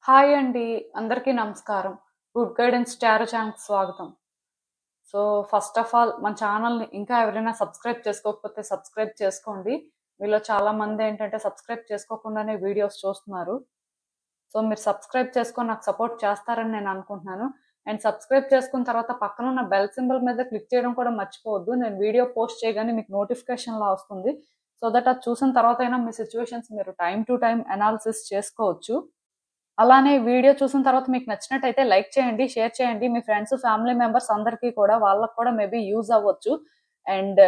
Hi అండి. అందరికీ నమస్కారం. గుడ్ గైడెన్స్ టారో ఛానల్‌కి స్వాగతం. సో, ఫస్ట్ ఆఫ్ ఆల్ మన ఛానల్‌ని ఇంకా ఎవరైనా సబ్స్క్రైబ్ చేసుకోకపోతే సబ్స్క్రైబ్ చేసుకోండి. మీలో చాలామంది ఏంటంటే సబ్స్క్రైబ్ చేసుకోకుండానే వీడియోస్ చూస్తున్నారు. సో, మీరు సబ్స్క్రైబ్ చేసుకొని నాకు సపోర్ట్ చేస్తారని నేను అనుకుంటున్నాను. అండ్ సబ్స్క్రైబ్ చేసుకున్న తర్వాత పక్కనున్న బెల్ సింబల్ మీద క్లిక్ చేయడం కూడా మర్చిపోవద్దు. నేను వీడియో పోస్ట్ చేయగానే మీకు నోటిఫికేషన్‌లా వస్తుంది. సో దట్ అది చూసిన తర్వాతైనా మీ సిట్యుయేషన్స్ మీరు టైమ్ టు టైమ్ అనాలిసిస్ చేసుకోవచ్చు. అలానే వీడియో చూసిన తర్వాత మీకు నచ్చినట్టయితే లైక్ చేయండి, షేర్ చేయండి. మీ ఫ్రెండ్స్, ఫ్యామిలీ మెంబర్స్ అందరికీ కూడా వాళ్ళకి కూడా మేబీ యూజ్ అవ్వచ్చు. అండ్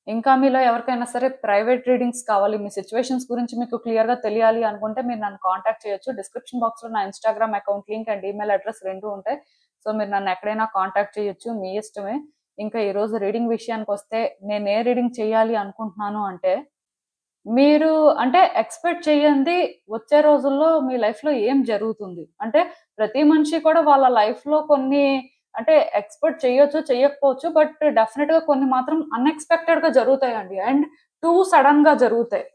ఇంకా మీలో ఎవరికైనా సరే ప్రైవేట్ రీడింగ్స్ కావాలి, మీ సిట్యుయేషన్స్ గురించి మీకు క్లియర్‌గా తెలియాలి అనుకుంటే మీరు నన్ను కాంటాక్ట్ చేయొచ్చు. డిస్క్రిప్షన్ బాక్స్‌లో నా Instagram account link and email address 2 ఉంటాయి. సో మీరు నన్ను ఎక్కడైనా కాంటాక్ట్ చేయొచ్చు. మీ ఇష్టమే. ఇంకా ఈరోజు రీడింగ్ విషయానికొస్తే నేను ఏ రీడింగ్ చేయాలి అనుకుంటున్నాను అంటే మీరు అంటే ఎక్స్‌పెక్ట్ చెయ్యంది వచ్చే రోజుల్లో మీ లైఫ్‌లో ఏం జరుగుతుంది? అంటే ప్రతి మనిషి కూడా వాళ్ళ లైఫ్‌లో కొన్ని అంటే ఎక్స్‌పెక్ట్ చేయొచ్చు, చెయ్యకపోవచ్చు. బట్ డెఫినిట్‌గా కొన్ని మాత్రం అన్‌ఎక్స్‌పెక్టెడ్‌గా జరుగుతాయండి. అండ్ టూ సడెన్‌గా జరుగుతాయి.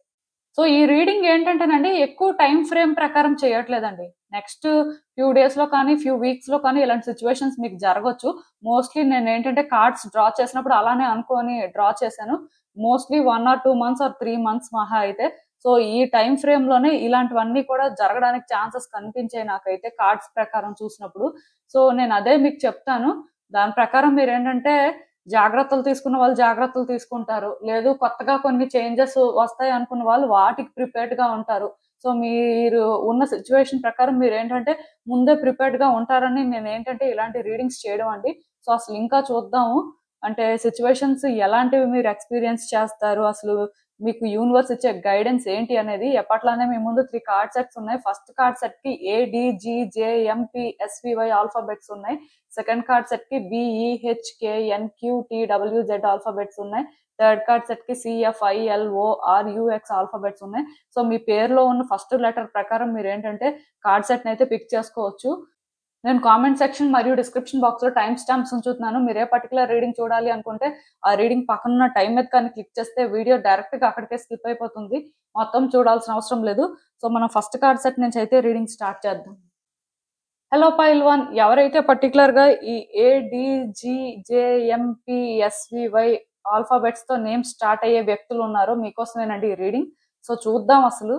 సో, ఈ రీడింగ్ ఏంటంటేనండి ఎక్కువ టైమ్ ఫ్రేమ్ ప్రకారం చేయట్లేదండి. నెక్స్ట్ ఫ్యూ డేస్‌లో కానీ, ఫ్యూ వీక్స్‌లో కానీ ఇలాంటి సిట్యుయేషన్స్ మీకు జరగొచ్చు. మోస్ట్‌లీ నేనేంటంటే కార్డ్స్ డ్రా చేసినప్పుడు అలానే అనుకోని డ్రా చేశాను. Mostly 1 or 2 months or 3 months మహా అయితే. సో, ఈ టైమ్ ఫ్రేమ్‌లోనే ఇలాంటివన్నీ కూడా జరగడానికి ఛాన్సెస్ కనిపించాయి నాకైతే కార్డ్స్ ప్రకారం చూసినప్పుడు. సో, నేనదే మీకు చెప్తాను. దాని ప్రకారం మీరేంటంటే జాగ్రత్తలు తీసుకున్న వాళ్ళు జాగ్రత్తలు తీసుకుంటారు. లేదు కొత్తగా కొన్ని చేంజెస్ వస్తాయి అనుకున్న వాళ్ళు వాటికి ప్రిపేర్డ్‌గా ఉంటారు. సో, మీరు ఉన్న సిట్యుయేషన్ ప్రకారం మీరేంటంటే ముందే ప్రిపేర్డ్‌గా ఉంటారని నేనేంటంటే ఇలాంటి రీడింగ్స్ చేయడం అండి. సో, అసలు ఇంకా చూద్దాము. అంటే సిట్యుయేషన్స్ ఎలాంటివి మీరు ఎక్స్‌పీరియన్స్ చేస్తారు? అసలు మీకు యూనివర్స్ ఇచ్చే గైడెన్స్ ఏంటి అనేది ఎప్పట్లానే మీ ముందు 3 కార్డ్ సెట్స్ ఉన్నాయి. ఫస్ట్ కార్డ్ సెట్‌కి A, D, G, J, M, P, S, V, Y alphabets ఉన్నాయి. సెకండ్ కార్డ్ సెట్‌కి B, E, H, K, N, Q, T, W, Z alphabets ఉన్నాయి. థర్డ్ కార్డ్ సెట్‌కి C, F, I, L, O, R, U, X alphabets ఉన్నాయి. So, మీ పేరులో ఉన్న first letter ప్రకారం మీరేంటంటే కార్డ్ సెట్‌నైతే పిక్ చేసుకోవచ్చు. నేను కామెంట్ సెక్షన్ మరియు డిస్క్రిప్షన్ బాక్స్‌లో టైమ్ స్టాంప్స్ ఉంచుతున్నాను. మీరు ఏ పర్టిక్యులర్ రీడింగ్ చూడాలి అనుకుంటే, ఆ రీడింగ్ పక్కనున్న టైమ్ మీద కానీ క్లిక్ చేస్తే వీడియో డైరెక్ట్‌గా అక్కడికే స్కిప్ అయిపోతుంది. మొత్తం చూడాల్సిన అవసరం లేదు. సో, మనం ఫస్ట్ కార్డ్ సెట్ నుంచి అయితే రీడింగ్ స్టార్ట్ చేద్దాం. హలో పైల్ 1 ఎవరైతే పర్టిక్యులర్‌గా ఈ A, D, G, J, M, P, S, V, Y ఆల్ఫాబెట్స్‌తో నేమ్స్ స్టార్ట్ అయ్యే వ్యక్తులు ఉన్నారో మీకోసమేనండి ఈ రీడింగ్. సో, చూద్దాం అసలు.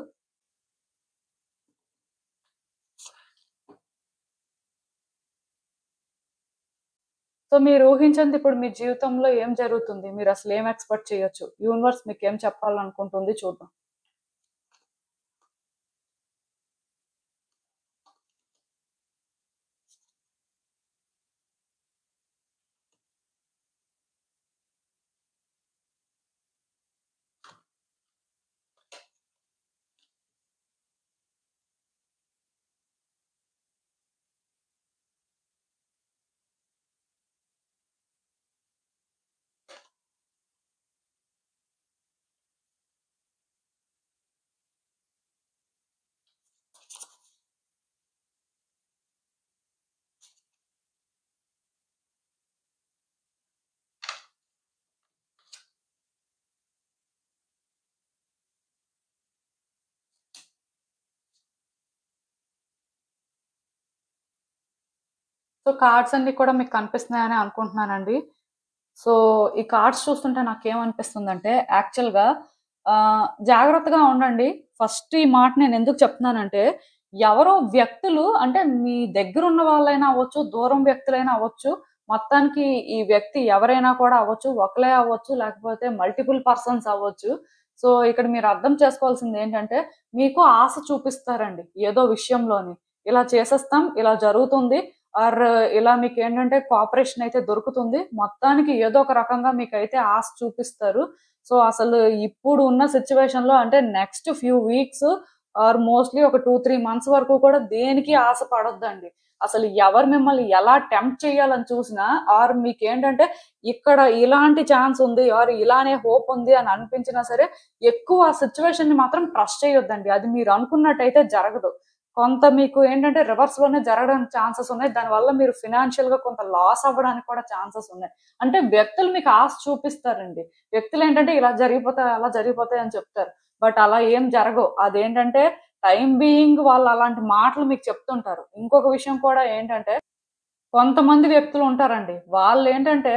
సో, మీరు ఊహించండి ఇప్పుడు మీ జీవితంలో ఏం జరుగుతుంది? మీరసలు ఏం ఎక్స్‌పెక్ట్ చేయొచ్చు? యూనివర్స్ మీకేం చెప్పాలనుకుంటుంది చూద్దాం. సో, కార్డ్స్ అన్నీ కూడా మీకు కనిపిస్తున్నాయని అనుకుంటున్నానండి. సో, ఈ కార్డ్స్ చూస్తుంటే నాకేమనిపిస్తుందంటే యాక్చువల్‌గా జాగ్రత్తగా ఉండండి. ఫస్ట్ ఈ మాట నేనెందుకు చెప్తున్నానంటే, ఎవరో వ్యక్తులు అంటే మీ దగ్గరున్న వాళ్ళైనా అవ్వచ్చు, దూరం వ్యక్తులైనా అవ్వచ్చు, మొత్తానికి ఈ వ్యక్తి ఎవరైనా కూడా అవ్వచ్చు, ఒకలే అవ్వచ్చు, లేకపోతే మల్టిపుల్ పర్సన్స్ అవ్వచ్చు. సో, ఇక్కడ మీరు అర్థం చేసుకోవాల్సిందేంటంటే, మీకు ఆశ చూపిస్తారండి ఏదో విషయంలోని. ఇలా చేసేస్తాం, ఇలా జరుగుతుంది ఆర్ ఇలా మీకేంటంటే కోఆపరేషన్ అయితే దొరుకుతుంది. మొత్తానికి ఏదో ఒక రకంగా మీకైతే ఆశ చూపిస్తారు. సో, అసలు ఇప్పుడు ఉన్న సిట్యుయేషన్‌లో అంటే next few weeks or mostly ఒక 2, 3 మంత్స్ వరకు కూడా దేనికి ఆశ పడొద్దండి. అసలు ఎవరు మిమ్మల్ని ఎలా టెంప్ట్ చేయాలని చూసినా ఆర్ మీకేంటంటే ఇక్కడ ఇలాంటి ఛాన్స్ ఉంది ఆర్ ఇలానే హోప్ ఉంది అని అనిపించినా సరే ఎక్కువ ఆ సిట్యుయేషన్‌ని మాత్రం ట్రస్ట్ చేయొద్దండి. అది మీరు అనుకున్నట్టయితే జరగదు. కొంత మీకు ఏంటంటే రివర్స్‌లోనే జరగడానికి ఛాన్సెస్ ఉన్నాయి. దానివల్ల మీరు ఫినాన్షియల్‌గా కొంత లాస్ అవ్వడానికి కూడా ఛాన్సెస్ ఉన్నాయి. అంటే వ్యక్తులు మీకు ఆశ చూపిస్తారండి. వ్యక్తులేంటంటే ఇలా జరిగిపోతాయి, అలా జరిగిపోతాయి అని చెప్తారు. బట్ అలా ఏం జరగవు. అదేంటంటే టైం బీయింగ్ వాళ్ళు అలాంటి మాటలు మీకు చెప్తుంటారు. ఇంకొక విషయం కూడా ఏంటంటే, కొంతమంది వ్యక్తులు ఉంటారండి. వాళ్ళేంటంటే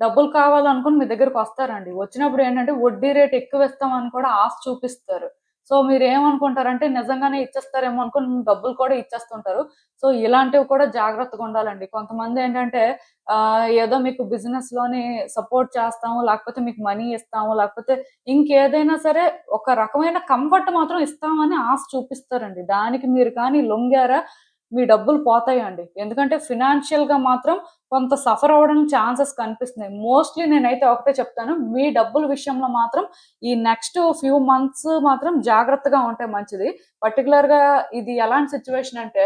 డబ్బులు కావాలనుకుని మీ దగ్గరకొస్తారండి. వచ్చినప్పుడు ఏంటంటే వడ్డీ రేట్ ఎక్కువిస్తామని కూడా ఆశ చూపిస్తారు. సో, మీరేమనుకుంటారంటే నిజంగానే ఇచ్చేస్తారేమో అనుకుని డబ్బులు కూడా ఇచ్చేస్తుంటారు. సో, ఇలాంటివి కూడా జాగ్రత్తగుండాలండి. కొంతమందేంటంటే ఏదో మీకు బిజినెస్‌లోని సపోర్ట్ చేస్తాము, లేకపోతే మీకు మనీ ఇస్తాము, లేకపోతే ఇంకేదైనా సరే ఒక రకమైన కంఫర్ట్ మాత్రం ఇస్తామని ఆశ చూపిస్తారండి. దానికి మీరు కానీ లొంగారా మీ డబ్బులు పోతాయండి. ఎందుకంటే ఫినాన్షియల్‌గా మాత్రం కొంత సఫర్ అవ్వడం ఛాన్సెస్ కనిపిస్తున్నాయి. మోస్ట్‌లీ నేనైతే ఒకటే చెప్తాను. మీ డబ్బుల విషయంలో మాత్రం ఈ నెక్స్ట్ ఫ్యూ మంత్స్ మాత్రం జాగ్రత్తగా ఉంటే మంచిది. పర్టిక్యులర్‌గా ఇది ఎలాంటి సిట్యుయేషన్ అంటే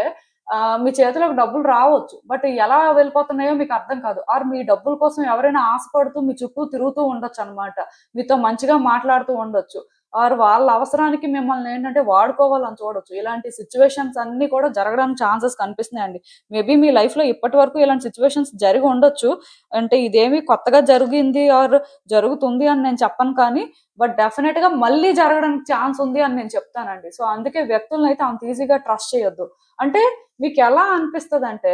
మీ చేతిలోకి డబ్బులు రావచ్చు. బట్ ఎలా వెళ్ళిపోతున్నాయో మీకు అర్థం కాదు. ఆర్ మీ డబ్బుల కోసం ఎవరైనా ఆశపడుతూ మీ చుట్టూ తిరుగుతూ ఉండొచ్చనమాట. మీతో మంచిగా మాట్లాడుతూ ఉండొచ్చు. ఆర్ వాళ్ళ అవసరానికి మిమ్మల్ని ఏంటంటే వాడుకోవాలని చూడొచ్చు. ఇలాంటి సిట్యుయేషన్స్ అన్నీ కూడా జరగడానికి ఛాన్సెస్ కనిపిస్తున్నాయండి. మేబీ మీ లైఫ్‌లో ఇప్పటి వరకు ఇలాంటి సిట్యుయేషన్స్ జరిగి ఉండొచ్చు. అంటే ఇదేమి కొత్తగా జరిగింది ఆర్ జరుగుతుంది అని నేను చెప్పను కానీ, బట్ డెఫినిట్‌గా మళ్ళీ జరగడానికి ఛాన్స్ ఉంది అని నేను చెప్తానండి. సో, అందుకే వ్యక్తులనైతే అంత ఈజీగా ట్రస్ట్ చేయొద్దు. అంటే మీకెలా అనిపిస్తదంటే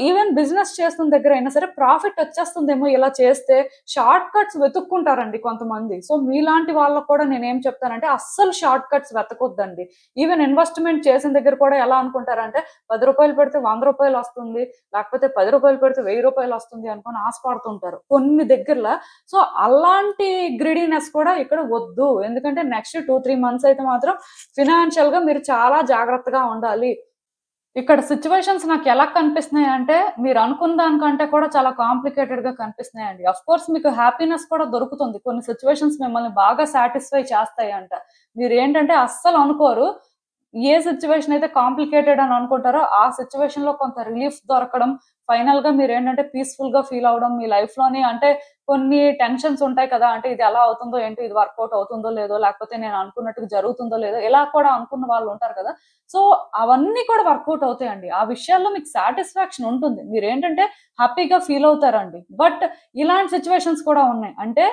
ఈవెన్ బిజినెస్ చేస్తున్న దగ్గరైనా సరే ప్రాఫిట్ వచ్చేస్తుందేమో ఇలా చేస్తే షార్ట్ కట్స్ వెతుక్కుంటారండి కొంతమంది. సో, మీలాంటి వాళ్ళకి కూడా నేనేం చెప్తానంటే అస్సలు షార్ట్ కట్స్ వెతకొద్దండి. ఈవెన్ ఇన్వెస్ట్‌మెంట్ చేసిన దగ్గర కూడా ఎలా అనుకుంటారంటే రూ. 10 పెడితే రూ. 100 వస్తుంది. లేకపోతే రూ. 10 పెడితే రూ. 1000 వస్తుంది అనుకోని ఆశపడుతుంటారు కొన్ని దగ్గరల. సో, అలాంటి గ్రీడీనెస్ కూడా ఇక్కడ వద్దు. ఎందుకంటే నెక్స్ట్ 2, 3 మంత్స్ అయితే మాత్రం ఫినాన్షియల్‌గా మీరు చాలా జాగ్రత్తగా ఉండాలి. ఇక్కడ సిట్యుయేషన్స్ నాకెలా కనిపిస్తున్నాయంటే, మీరనుకున్న దానికంటే కూడా చాలా కాంప్లికేటెడ్‌గా కనిపిస్తున్నాయండి. ఆఫ్‌కోర్స్ మీకు హ్యాపీనెస్ కూడా దొరుకుతుంది. కొన్ని సిట్యుయేషన్స్ మిమ్మల్ని బాగా సాటిస్ఫై చేస్తాయంట. మీరేంటంటే అస్సలనుకోరు. ఏ సిట్యుయేషన్ అయితే కాంప్లికేటెడ్ అని అనుకుంటారో, ఆ సిట్యుయేషన్‌లో కొంత రిలీఫ్ దొరకడం, ఫైనల్‌గా మీరేంటంటే పీస్‌ఫుల్‌గా ఫీల్ అవ్వడం, మీ లైఫ్‌లోని అంటే కొన్ని టెన్షన్స్ ఉంటాయి కదా! అంటే ఇది ఎలా అవుతుందో ఏంటో, ఇది వర్కౌట్ అవుతుందో లేదో, లేకపోతే నేను అనుకున్నట్టుగా జరుగుతుందో లేదో, ఇలా కూడా అనుకున్న వాళ్ళు ఉంటారు కదా! సో, అవన్నీ కూడా వర్కౌట్ అవుతాయండి. ఆ విషయాల్లో మీకు సాటిస్ఫాక్షన్ ఉంటుంది. మీరేంటంటే హ్యాపీగా ఫీల్ అవుతారండి. బట్ ఇలాంటి సిట్యుయేషన్స్ కూడా ఉన్నాయి. అంటే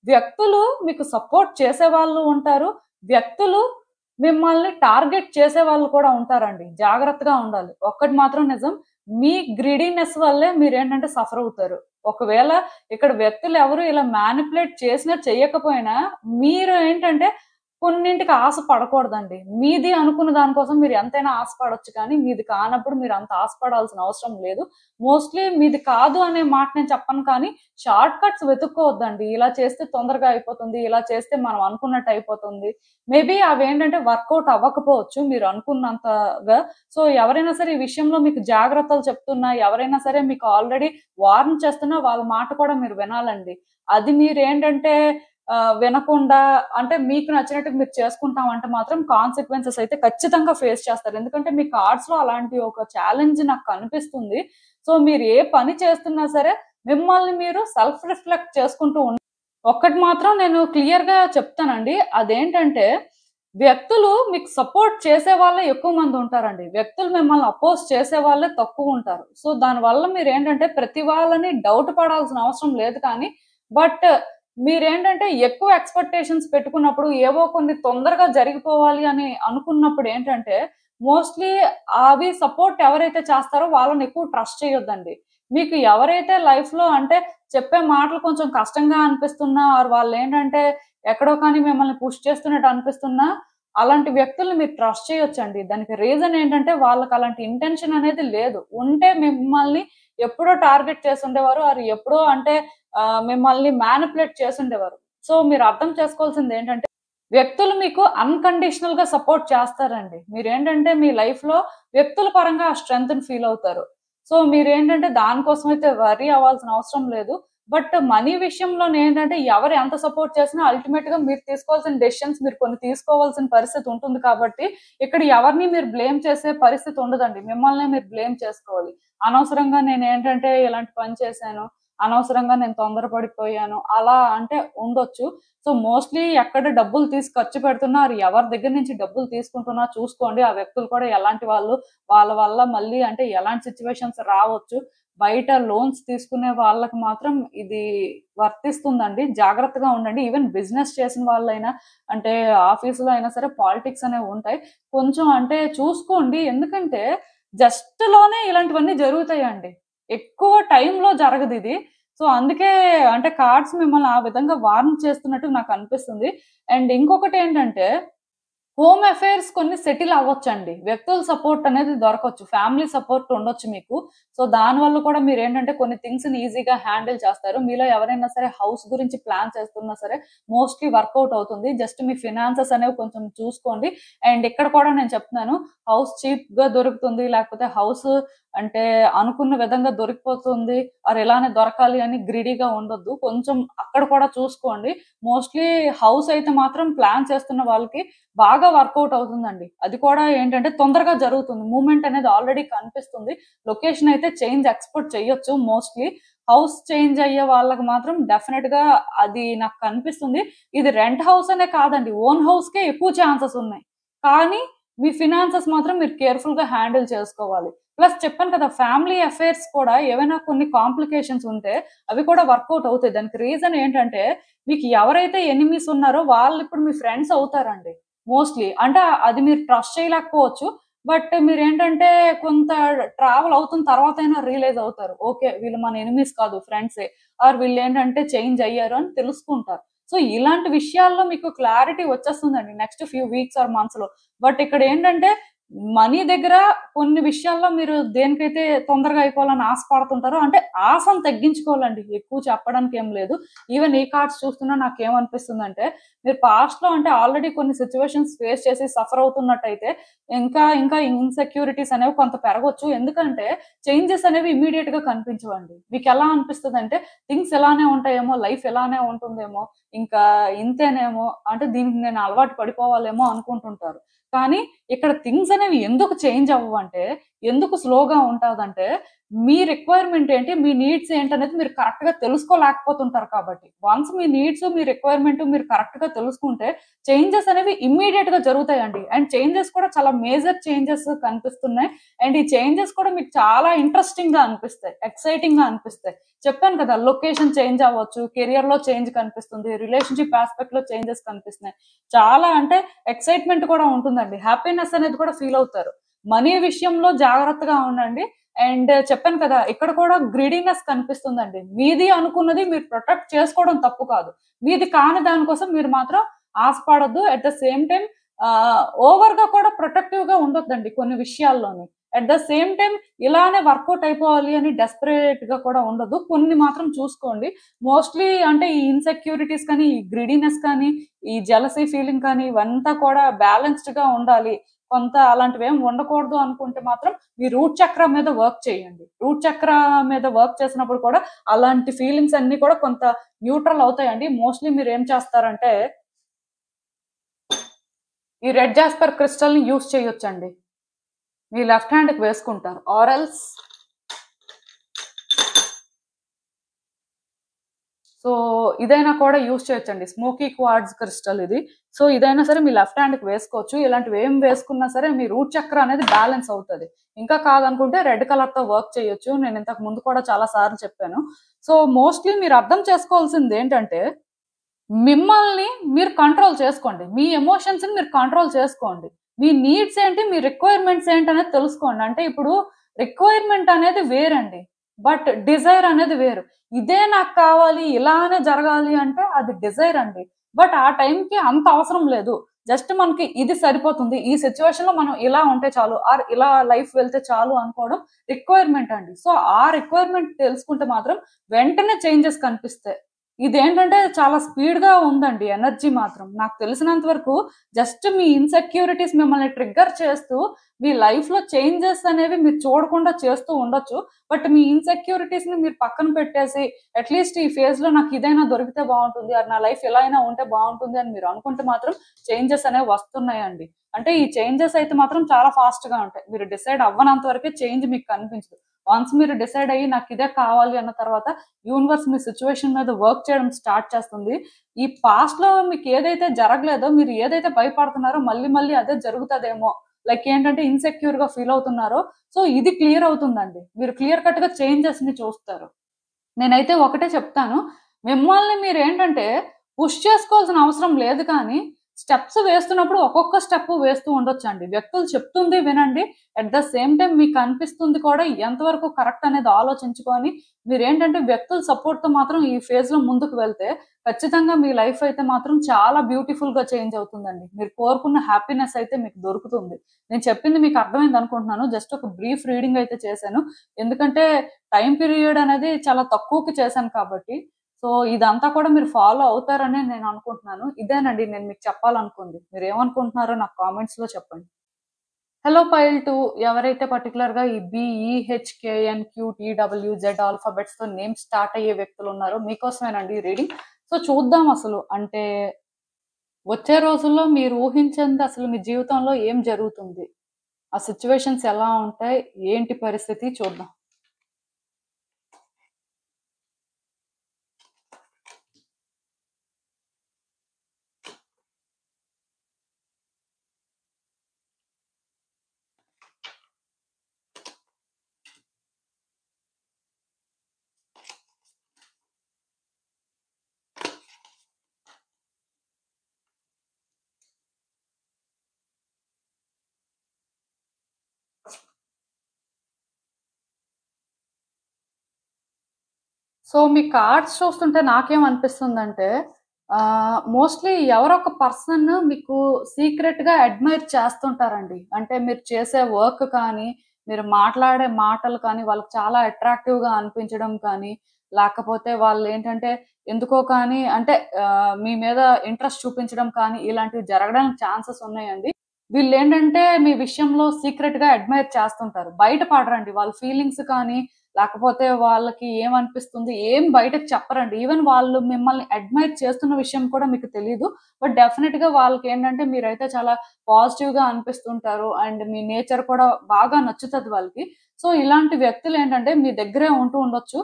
వ్యక్తులు మీకు సపోర్ట్ చేసేవాళ్ళు ఉంటారు. వ్యక్తులు మిమ్మల్ని టార్గెట్ చేసేవాళ్ళు కూడా ఉంటారండి. జాగ్రత్తగా ఉండాలి. ఒక్కటి మాత్రం నిజం. మీ గ్రీడీనెస్ వల్లే మీరేంటంటే సఫర్ అవుతారు. ఒకవేళ ఇక్కడ వ్యక్తులు ఎవరు ఇలా మానిప్యులేట్ చేసినా చెయ్యకపోయినా మీరు ఏంటంటే కొన్నింటికి ఆశ పడకూడదండి. మీది అనుకున్న దాని కోసం మీరు ఎంతైనా ఆశపడొచ్చు కానీ, మీది కానప్పుడు మీరు అంత ఆశపడాల్సిన అవసరం లేదు. మోస్ట్‌లీ మీది కాదు అనే మాట నేను చెప్పను కానీ, షార్ట్ కట్స్ వెతుక్కోవద్దండి. ఇలా చేస్తే తొందరగా అయిపోతుంది. ఇలా చేస్తే మనం అనుకున్నట్టు అయిపోతుంది. మేబీ అవేంటంటే వర్కౌట్ అవ్వకపోవచ్చు మీరు అనుకున్నంతగా. సో, ఎవరైనా సరే ఈ విషయంలో మీకు జాగ్రత్తలు చెప్తున్నా, ఎవరైనా సరే మీకు ఆల్రెడీ వార్న్ చేస్తున్నా వాళ్ళ మాట కూడా మీరు వినాలండి. అది మీరేంటంటే వినకుండా అంటే మీకు నచ్చినట్టు మీరు చేసుకుంటాం అంటే మాత్రం కాన్సిక్వెన్సెస్ అయితే ఖచ్చితంగా ఫేస్ చేస్తారు. ఎందుకంటే మీ కార్డ్స్‌లో అలాంటి ఒక ఛాలెంజ్ నాకు కనిపిస్తుంది. సో, మీరు ఏ పని చేస్తున్నా సరే మిమ్మల్ని మీరు సెల్ఫ్ రిఫ్లెక్ట్ చేసుకుంటూ ఒక్కటి మాత్రం నేను క్లియర్‌గా చెప్తానండి. అదేంటంటే వ్యక్తులు మీకు సపోర్ట్ చేసే వాళ్ళే ఎక్కువ మంది ఉంటారండి. వ్యక్తులు మిమ్మల్ని అపోజ్ చేసే వాళ్ళే తక్కువుంటారు. సో, దానివల్ల మీరేంటంటే ప్రతి వాళ్ళని డౌట్ పడాల్సిన అవసరం లేదు కానీ, బట్ మీరేంటంటే ఎక్కువ ఎక్స్‌పెక్టేషన్స్ పెట్టుకున్నప్పుడు ఏవో కొన్ని తొందరగా జరిగిపోవాలి అని అనుకున్నప్పుడు ఏంటంటే, మోస్ట్‌లీ అవి సపోర్ట్ ఎవరైతే చేస్తారో వాళ్ళని ఎక్కువ ట్రస్ట్ చేయొద్దండి. మీకు ఎవరైతే లైఫ్‌లో అంటే చెప్పే మాటలు కొంచెం కష్టంగా అనిపిస్తున్నా ఆర్ వాళ్ళేంటంటే ఎక్కడో కానీ మిమ్మల్ని పుష్ చేస్తున్నట్టు అనిపిస్తున్నా, అలాంటి వ్యక్తుల్ని మీరు ట్రస్ట్ చేయొచ్చండి. దానికి రీజన్ ఏంటంటే వాళ్ళకి అలాంటి ఇంటెన్షన్ అనేది లేదు. ఉంటే మిమ్మల్ని ఎప్పుడో టార్గెట్ చేసుండేవారు. ఆర్ ఎప్పుడో అంటే మిమ్మల్ని మానిప్యులేట్ చేసుండేవారు. సో, మీరు అర్థం చేసుకోవాల్సిందేంటంటే వ్యక్తులు మీకు అన్‌కండిషనల్‌గా సపోర్ట్ చేస్తారండి. మీరేంటంటే మీ లైఫ్‌లో వ్యక్తుల పరంగా ఆ స్ట్రెంగ్త్‌ని ఫీల్ అవుతారు. సో, మీరేంటంటే దానికోసమైతే వర్రీ అవ్వాల్సిన అవసరం లేదు. బట్ మనీ విషయంలోనేంటంటే ఎవరు ఎంత సపోర్ట్ చేసినా అల్టిమేట్‌గా మీరు తీసుకోవాల్సిన డెసిషన్స్ మీరు కొన్ని తీసుకోవాల్సిన పరిస్థితి ఉంటుంది కాబట్టి, ఇక్కడ ఎవరిని మీరు బ్లేమ్ చేసే పరిస్థితి ఉండదండి. మిమ్మల్నే మీరు బ్లేమ్ చేసుకోవాలి. అనవసరంగా నేనేంటంటే ఇలాంటి పని చేశాను. అనవసరంగా నేను తొందరపడిపోయాను. అలా అంటే ఉండొచ్చు. సో, మోస్ట్‌లీ ఎక్కడ డబ్బులు తీసి ఖర్చు పెడుతున్నారు, ఎవరి దగ్గర నుంచి డబ్బులు తీసుకుంటున్నా చూసుకోండి. ఆ వ్యక్తులు కూడా ఎలాంటి వాళ్ళు, వాళ్ళ వల్ల మళ్ళీ అంటే ఎలాంటి సిట్యుయేషన్స్ రావచ్చు. బయట లోన్స్ తీసుకునే వాళ్ళకి మాత్రం ఇది వర్తిస్తుందండి. జాగ్రత్తగా ఉండండి. ఈవెన్ బిజినెస్ చేసిన వాళ్ళైనా, అంటే ఆఫీసులో అయినా సరే పాలిటిక్స్ అనేవి ఉంటాయి. కొంచెం అంటే చూసుకోండి. ఎందుకంటే జస్ట్ లోనే ఇలాంటివన్నీ జరుగుతాయండి. ఎక్కువ టైంలో జరగదు ఇది. సో అందుకే అంటే కార్డ్స్ మిమ్మల్ని ఆ విధంగా వార్న్ చేస్తున్నట్టు నాకు అనిపిస్తుంది. అండ్ ఇంకొకటి ఏంటంటే, హోమ్ అఫైర్స్ కొన్ని సెటిల్ అవ్వొచ్చండి. వ్యక్తుల సపోర్ట్ అనేది దొరకవచ్చు. ఫ్యామిలీ సపోర్ట్ ఉండొచ్చు మీకు. సో దానివల్ల కూడా మీరేంటంటే కొన్ని థింగ్స్‌ని ఈజీగా హ్యాండిల్ చేస్తారు. మీలో ఎవరైనా సరే హౌస్ గురించి ప్లాన్ చేస్తున్నా సరే మోస్ట్‌లీ వర్కౌట్ అవుతుంది. జస్ట్ మీ ఫినాన్సెస్ అనేవి కొంచెం చూసుకోండి. అండ్ ఇక్కడ కూడా నేను చెప్తున్నాను, హౌస్ చీప్‌గా దొరుకుతుంది, లేకపోతే హౌస్ అంటే అనుకున్న విధంగా దొరికిపోతుంది, ఆర్ ఇలానే దొరకాలి అని గ్రీడీగా ఉండొద్దు. కొంచెం అక్కడ కూడా చూసుకోండి. మోస్ట్‌లీ హౌస్ అయితే మాత్రం ప్లాన్ చేస్తున్న వాళ్ళకి బాగా వర్కౌట్ అవుతుందండి. అది కూడా ఏంటంటే తొందరగా జరుగుతుంది. మూవ్‌మెంట్ అనేది ఆల్రెడీ కనిపిస్తుంది. లొకేషన్ అయితే చేంజ్ ఎక్స్‌పెక్ట్ చేయొచ్చు మోస్ట్‌లీ. హౌస్ చేంజ్ అయ్యే వాళ్ళకి మాత్రం డెఫినెట్‌గా అది నాకు కనిపిస్తుంది. ఇది రెంట్ హౌస్ అనే కాదండి. ఓన్ హౌస్‌కే ఎక్కువ ఛాన్సెస్ ఉన్నాయి. కానీ మీ ఫినాన్సెస్ మాత్రం మీరు కేర్‌ఫుల్‌గా హ్యాండిల్ చేసుకోవాలి. ప్లస్ చెప్పాను కదా, ఫ్యామిలీ అఫైర్స్ కూడా ఏవైనా కొన్ని కాంప్లికేషన్స్ ఉంటే అవి కూడా వర్కౌట్ అవుతాయి. దానికి రీజన్ ఏంటంటే, మీకు ఎవరైతే ఎనిమీస్ ఉన్నారో వాళ్ళు ఇప్పుడు మీ ఫ్రెండ్స్ అవుతారండి మోస్ట్‌లీ. అంటే అది మీరు ట్రస్ట్ చేయలేకపోవచ్చు. బట్ మీరేంటంటే కొంత ట్రావెల్ అవుతున్న తర్వాతైనా రియలైజ్ అవుతారు. ఓకే, వీళ్ళు మన ఎనిమీస్ కాదు, ఫ్రెండ్సే. ఆర్ వీళ్ళేంటంటే చేంజ్ అయ్యారు అని తెలుసుకుంటారు. సో ఇలాంటి విషయాల్లో మీకు క్లారిటీ వచ్చేస్తుందండి నెక్స్ట్ ఫ్యూ వీక్స్ ఆర్ మంత్స్‌లో. బట్ ఇక్కడ ఏంటంటే మనీ దగ్గర కొన్ని విషయాల్లో మీరు దేనికైతే తొందరగా అయిపోవాలని ఆశపడుతుంటారో, అంటే ఆశను తగ్గించుకోవాలండి. ఎక్కువ చెప్పడానికి ఏం లేదు. ఈవెన్ ఈ కార్డ్స్ చూస్తున్నా నాకేమనిపిస్తుందంటే, మీరు పాస్ట్‌లో అంటే ఆల్రెడీ కొన్ని సిట్యుయేషన్స్ ఫేస్ చేసి సఫర్ అవుతున్నట్టయితే ఇంకా ఇంకా ఇన్‌సెక్యూరిటీస్ అనేవి కొంత పెరగొచ్చు. ఎందుకంటే చేంజెస్ అనేవి ఇమ్మీడియేట్‌గా కనిపించవండి. మీకెలా అనిపిస్తదంటే థింగ్స్ ఇలానే ఉంటాయేమో, లైఫ్ ఇలానే ఉంటుందేమో, ఇంకా ఇంతేనేమో, అంటే దీనికి నేను అలవాటు పడిపోవాలేమో అనుకుంటుంటారు. కానీ ఇక్కడ థింగ్స్ అనేవి ఎందుకు చేంజ్ అవ్వవంటే, ఎందుకు స్లోగా ఉంటదంటే, మీ రిక్వైర్మెంట్ ఏంటి, మీ నీడ్స్ ఏంటనేది మీరు కరెక్ట్‌గా తెలుసుకోలేకపోతుంటారు కాబట్టి. వన్స్ మీ నీడ్స్, మీ రిక్వైర్మెంట్ మీరు కరెక్ట్‌గా తెలుసుకుంటే చేంజెస్ అనేవి ఇమ్మీడియేట్‌గా జరుగుతాయండి. అండ్ చేంజెస్ కూడా చాలా మేజర్ చేంజెస్ కనిపిస్తున్నాయి. అండ్ ఈ చేంజెస్ కూడా మీకు చాలా ఇంట్రెస్టింగ్‌గా అనిపిస్తాయి. ఎక్సైటింగ్‌గా అనిపిస్తాయి. చెప్పాను కదా, లొకేషన్ చేంజ్ అవ్వచ్చు, కెరియర్‌లో చేంజ్ కనిపిస్తుంది, రిలేషన్‌షిప్ యాస్పెక్ట్‌లో చేంజెస్ కనిపిస్తున్నాయి. చాలా అంటే ఎక్సైట్‌మెంట్ కూడా ఉంటుందండి. హ్యాపీనెస్ అనేది కూడా ఫీల్ అవుతారు. మనీ విషయంలో జాగ్రత్తగా ఉండండి. అండ్ చెప్పాను కదా, ఇక్కడ కూడా గ్రీడీనెస్ కనిపిస్తుందండి. మీది అనుకున్నది మీరు ప్రొటెక్ట్ చేసుకోవడం తప్పు కాదు. మీది కాని దాని కోసం మీరు మాత్రం ఆశపడొద్దు. అట్ ద సేమ్ టైమ్ ఓవర్‌గా కూడా ప్రొటెక్టివ్‌గా ఉండొద్దండి కొన్ని విషయాల్లోని. అట్ ద సేమ్ టైమ్ ఇలానే వర్కౌట్ అయిపోవాలి అని డెస్పరేట్‌గా కూడా ఉండొద్దు. కొన్ని మాత్రం చూసుకోండి. మోస్ట్‌లీ అంటే ఈ ఇన్‌సెక్యూరిటీస్ కానీ, ఈ గ్రీడీనెస్ కానీ, ఈ జెలసీ ఫీలింగ్ కానీ ఇవంతా కూడా బ్యాలెన్స్డ్‌గా ఉండాలి. కొంత అలాంటివేం ఉండకూడదు అనుకుంటే మాత్రం మీ రూట్ చక్ర మీద వర్క్ చేయండి. రూట్ చక్ర మీద వర్క్ చేసినప్పుడు కూడా అలాంటి ఫీలింగ్స్ అన్నీ కూడా కొంత న్యూట్రల్ అవుతాయండి. మోస్ట్‌లీ మీరేం చేస్తారంటే, ఈ రెడ్ జాస్పర్ క్రిస్టల్‌ని యూజ్ చేయొచ్చండి. మీ లెఫ్ట్ హ్యాండ్‌కి వేసుకుంటారు. ఆర్ ఎల్స్ సో ఇదైనా కూడా యూజ్ చేయొచ్చండి. స్మోకీ క్వార్ట్జ్ క్రిస్టల్ ఇది. సో ఇదైనా సరే మీ లెఫ్ట్ హ్యాండ్‌కి వేసుకోవచ్చు. ఇలాంటివి ఏం వేసుకున్నా సరే మీ రూట్ చక్ర అనేది బ్యాలెన్స్ అవుతది. ఇంకా కాదనుకుంటే రెడ్ కలర్‌తో వర్క్ చేయొచ్చు. నేను ఇంతకు ముందు కూడా చాలా సార్లు చెప్పాను. సో మోస్ట్‌లీ మీరు అర్థం చేసుకోవాల్సింది ఏంటంటే, మిమ్మల్ని మీరు కంట్రోల్ చేసుకోండి. మీ ఎమోషన్స్‌ని మీరు కంట్రోల్ చేసుకోండి. మీ నీడ్స్ ఏంటి, మీ రిక్వైర్మెంట్స్ ఏంటనేది తెలుసుకోండి. అంటే ఇప్పుడు రిక్వైర్మెంట్ అనేది వేరండి. బట్ డిజైర్ అనేది వేరు. ఇదే నాకు కావాలి, ఇలానే జరగాలి అంటే అది డిజైర్ అండి. బట్ ఆ టైంకి అంత అవసరం లేదు. జస్ట్ మనకి ఇది సరిపోతుంది. ఈ సిట్యుయేషన్‌లో మనం ఇలా ఉంటే చాలు, ఆర్ ఇలా లైఫ్ వెళ్తే చాలు అనుకోవడం రిక్వైర్మెంట్ అండి. సో ఆ రిక్వైర్మెంట్ తెలుసుకుంటే మాత్రం వెంటనే చేంజెస్ కనిపిస్తాయి. ఇదేంటంటే చాలా స్పీడ్‌గా ఉందండి ఎనర్జీ మాత్రం. నాకు తెలిసినంత వరకు జస్ట్ మీ ఇన్‌సెక్యూరిటీస్ మిమ్మల్ని ట్రిగ్గర్ చేస్తూ, మీ లైఫ్‌లో చేంజెస్ అనేవి మీరు చూడకుండా చేస్తూ ఉండొచ్చు. బట్ మీ ఇన్‌సెక్యూరిటీస్‌ని మీరు పక్కన పెట్టేసి, అట్‌లీస్ట్ ఈ ఫేజ్‌లో నాకు ఇదైనా దొరికితే బావుంటుంది, ఆర్ నా లైఫ్ ఎలా అయినా ఉంటే బావుంటుంది అని మీరు అనుకుంటే మాత్రం చేంజెస్ అనేవి వస్తున్నాయండి. అంటే ఈ చేంజెస్ అయితే మాత్రం చాలా ఫాస్ట్‌గా ఉంటాయి. మీరు డిసైడ్ అవ్వనంత వరకే చేంజ్ మీకు కనిపించదు. వన్స్ మీరు డిసైడ్ అయ్యి నాకు ఇదే కావాలి అన్న తర్వాత యూనివర్స్ మీ సిట్యుయేషన్ మీద వర్క్ చేయడం స్టార్ట్ చేస్తుంది. ఈ పాస్ట్‌లో మీకు ఏదైతే జరగలేదో, మీరు ఏదైతే భయపడుతున్నారో మళ్ళీ మళ్ళీ అదే జరుగుతదేమో లైక్ ఏంటంటే ఇన్సెక్యూర్ గా ఫీల్ అవుతున్నారో, సో ఇది క్లియర్ అవుతుందండి. మీరు క్లియర్ కట్ గా చేంజెస్ ని చూస్తారు. నేనైతే ఒకటే చెప్తాను, మిమ్మల్ని మీరేంటంటే పుష్ చేసుకోవాల్సిన అవసరం లేదు, కానీ స్టెప్స్ వేస్తున్నప్పుడు ఒక్కొక్క స్టెప్ వేస్తూ ఉండొచ్చండి. వ్యక్తులు చెప్తుంది వినండి. అట్ ద సేమ్ టైం మీకు అనిపిస్తుంది కూడా ఎంతవరకు కరెక్ట్ అనేది ఆలోచించుకొని మీరేంటంటే వ్యక్తుల సపోర్ట్‌తో మాత్రం ఈ ఫేజ్‌లో ముందుకు వెళ్తే ఖచ్చితంగా మీ లైఫ్ అయితే మాత్రం చాలా బ్యూటిఫుల్‌గా చేంజ్ అవుతుందండి. మీరు కోరుకున్న హ్యాపీనెస్ అయితే మీకు దొరుకుతుంది. నేను చెప్పింది మీకు అర్థమైంది అనుకుంటున్నాను. జస్ట్ ఒక బ్రీఫ్ రీడింగ్ అయితే చేశాను. ఎందుకంటే టైం పీరియడ్ అనేది చాలా తక్కువకి చేశాను కాబట్టి. సో, ఇదంతా కూడా మీరు ఫాలో అవుతారనే నేను అనుకుంటున్నాను. ఇదేనండి నేను మీకు చెప్పాలనుకుంది. మీరేమనుకుంటున్నారో నాకు కామెంట్స్‌లో చెప్పండి. హలో పైల్ 2 ఎవరైతే పర్టిక్యులర్‌గా ఈ BEHKNQTWZ ఆల్ఫాబెట్స్‌తో నేమ్ స్టార్ట్ అయ్యే వ్యక్తులున్నారో మీకోసమేనండి ఈ రీడింగ్. సో, చూద్దాం అసలు అంటే వచ్చే రోజుల్లో మీరు ఊహించంది అసలు మీ జీవితంలో ఏం జరుగుతుంది? ఆ సిట్యుయేషన్స్ ఎలా ఉంటాయి? ఏంటి పరిస్థితి చూద్దాం. సో, మీ కార్డ్స్ చూస్తుంటే నాకేమనిపిస్తుందంటే మోస్ట్‌లీ ఎవరో ఒక పర్సన్ మీకు సీక్రెట్‌గా అడ్మైర్ చేస్తుంటారండి. అంటే మీరు చేసే వర్క్ కానీ, మీరు మాట్లాడే మాటలు కానీ వాళ్ళకి చాలా అట్రాక్టివ్‌గా అనిపించడం కానీ, లేకపోతే వాళ్ళేంటంటే ఎందుకో కానీ అంటే మీ మీద ఇంట్రెస్ట్ చూపించడం కానీ ఇలాంటివి జరగడానికి ఛాన్సెస్ ఉన్నాయండి. వీళ్ళేంటంటే మీ విషయంలో సీక్రెట్‌గా అడ్మైర్ చేస్తుంటారు. బయట పడరండి. వాళ్ళ ఫీలింగ్స్ కానీ, లేకపోతే వాళ్ళకి ఏమనిపిస్తుంది, ఏం బయటకి చెప్పరండి. ఈవెన్ వాళ్ళు మిమ్మల్ని అడ్మైర్ చేస్తున్న విషయం కూడా మీకు తెలీదు. బట్ డెఫినిట్‌గా వాళ్ళకేంటంటే మీరైతే చాలా పాజిటివ్‌గా అనిపిస్తుంటారు. అండ్ మీ నేచర్ కూడా బాగా నచ్చుతది వాళ్ళకి. సో, ఇలాంటి వ్యక్తులేంటంటే మీ దగ్గరే ఉంటూ ఉండొచ్చు.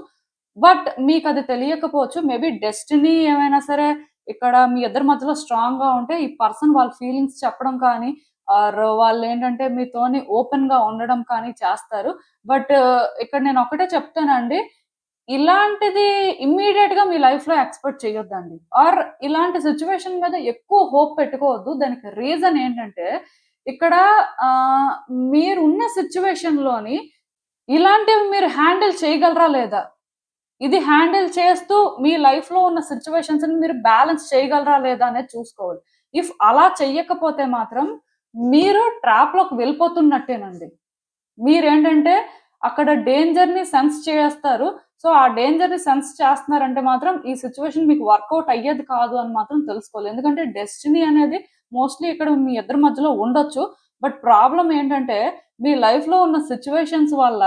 బట్ మీకది తెలియకపోవచ్చు. మేబీ డెస్టినీ ఏమైనా సరే ఇక్కడ మీ ఇద్దరి మధ్యలో స్ట్రాంగ్‌గా ఉంటే ఈ పర్సన్ వాళ్ళ ఫీలింగ్స్ చెప్పడం కానీ, ఆర్ వాళ్ళేంటంటే మీతోని ఓపెన్‌గా ఉండడం కానీ చేస్తారు. బట్ ఇక్కడ నేనొక్కటే చెప్తానండి. ఇలాంటిది ఇమ్మీడియేట్‌గా మీ లైఫ్‌లో ఎక్స్‌పెక్ట్ చేయొద్దండి. ఆర్ ఇలాంటి సిట్యుయేషన్ మీద ఎక్కువ హోప్ పెట్టుకోవద్దు. దానికి రీజన్ ఏంటంటే ఇక్కడ ఆహ్, మీరున్న సిట్యుయేషన్‌లోని ఇలాంటివి మీరు హ్యాండిల్ చేయగలరా లేదా? ఇది హ్యాండిల్ చేస్తూ మీ లైఫ్‌లో ఉన్న సిట్యుయేషన్స్‌ని మీరు బ్యాలెన్స్ చేయగలరా లేదా అనేది చూసుకోవాలి. ఇఫ్ అలా చెయ్యకపోతే మాత్రం మీరు ట్రాప్‌లోకి వెళ్ళిపోతున్నట్టేనండి. మీరేంటంటే అక్కడ డేంజర్‌ని సెన్స్ చేస్తారు. సో, ఆ డేంజర్‌ని సెన్స్ చేస్తున్నారంటే మాత్రం ఈ సిట్యుయేషన్ మీకు వర్కౌట్ అయ్యేది కాదు అని మాత్రం తెలుసుకోవాలి. ఎందుకంటే డెస్టినీ అనేది మోస్ట్‌లీ ఇక్కడ మీ ఇద్దరి మధ్యలో ఉండొచ్చు. బట్ ప్రాబ్లమ్ ఏంటంటే మీ లైఫ్‌లో ఉన్న సిట్యుయేషన్స్ వల్ల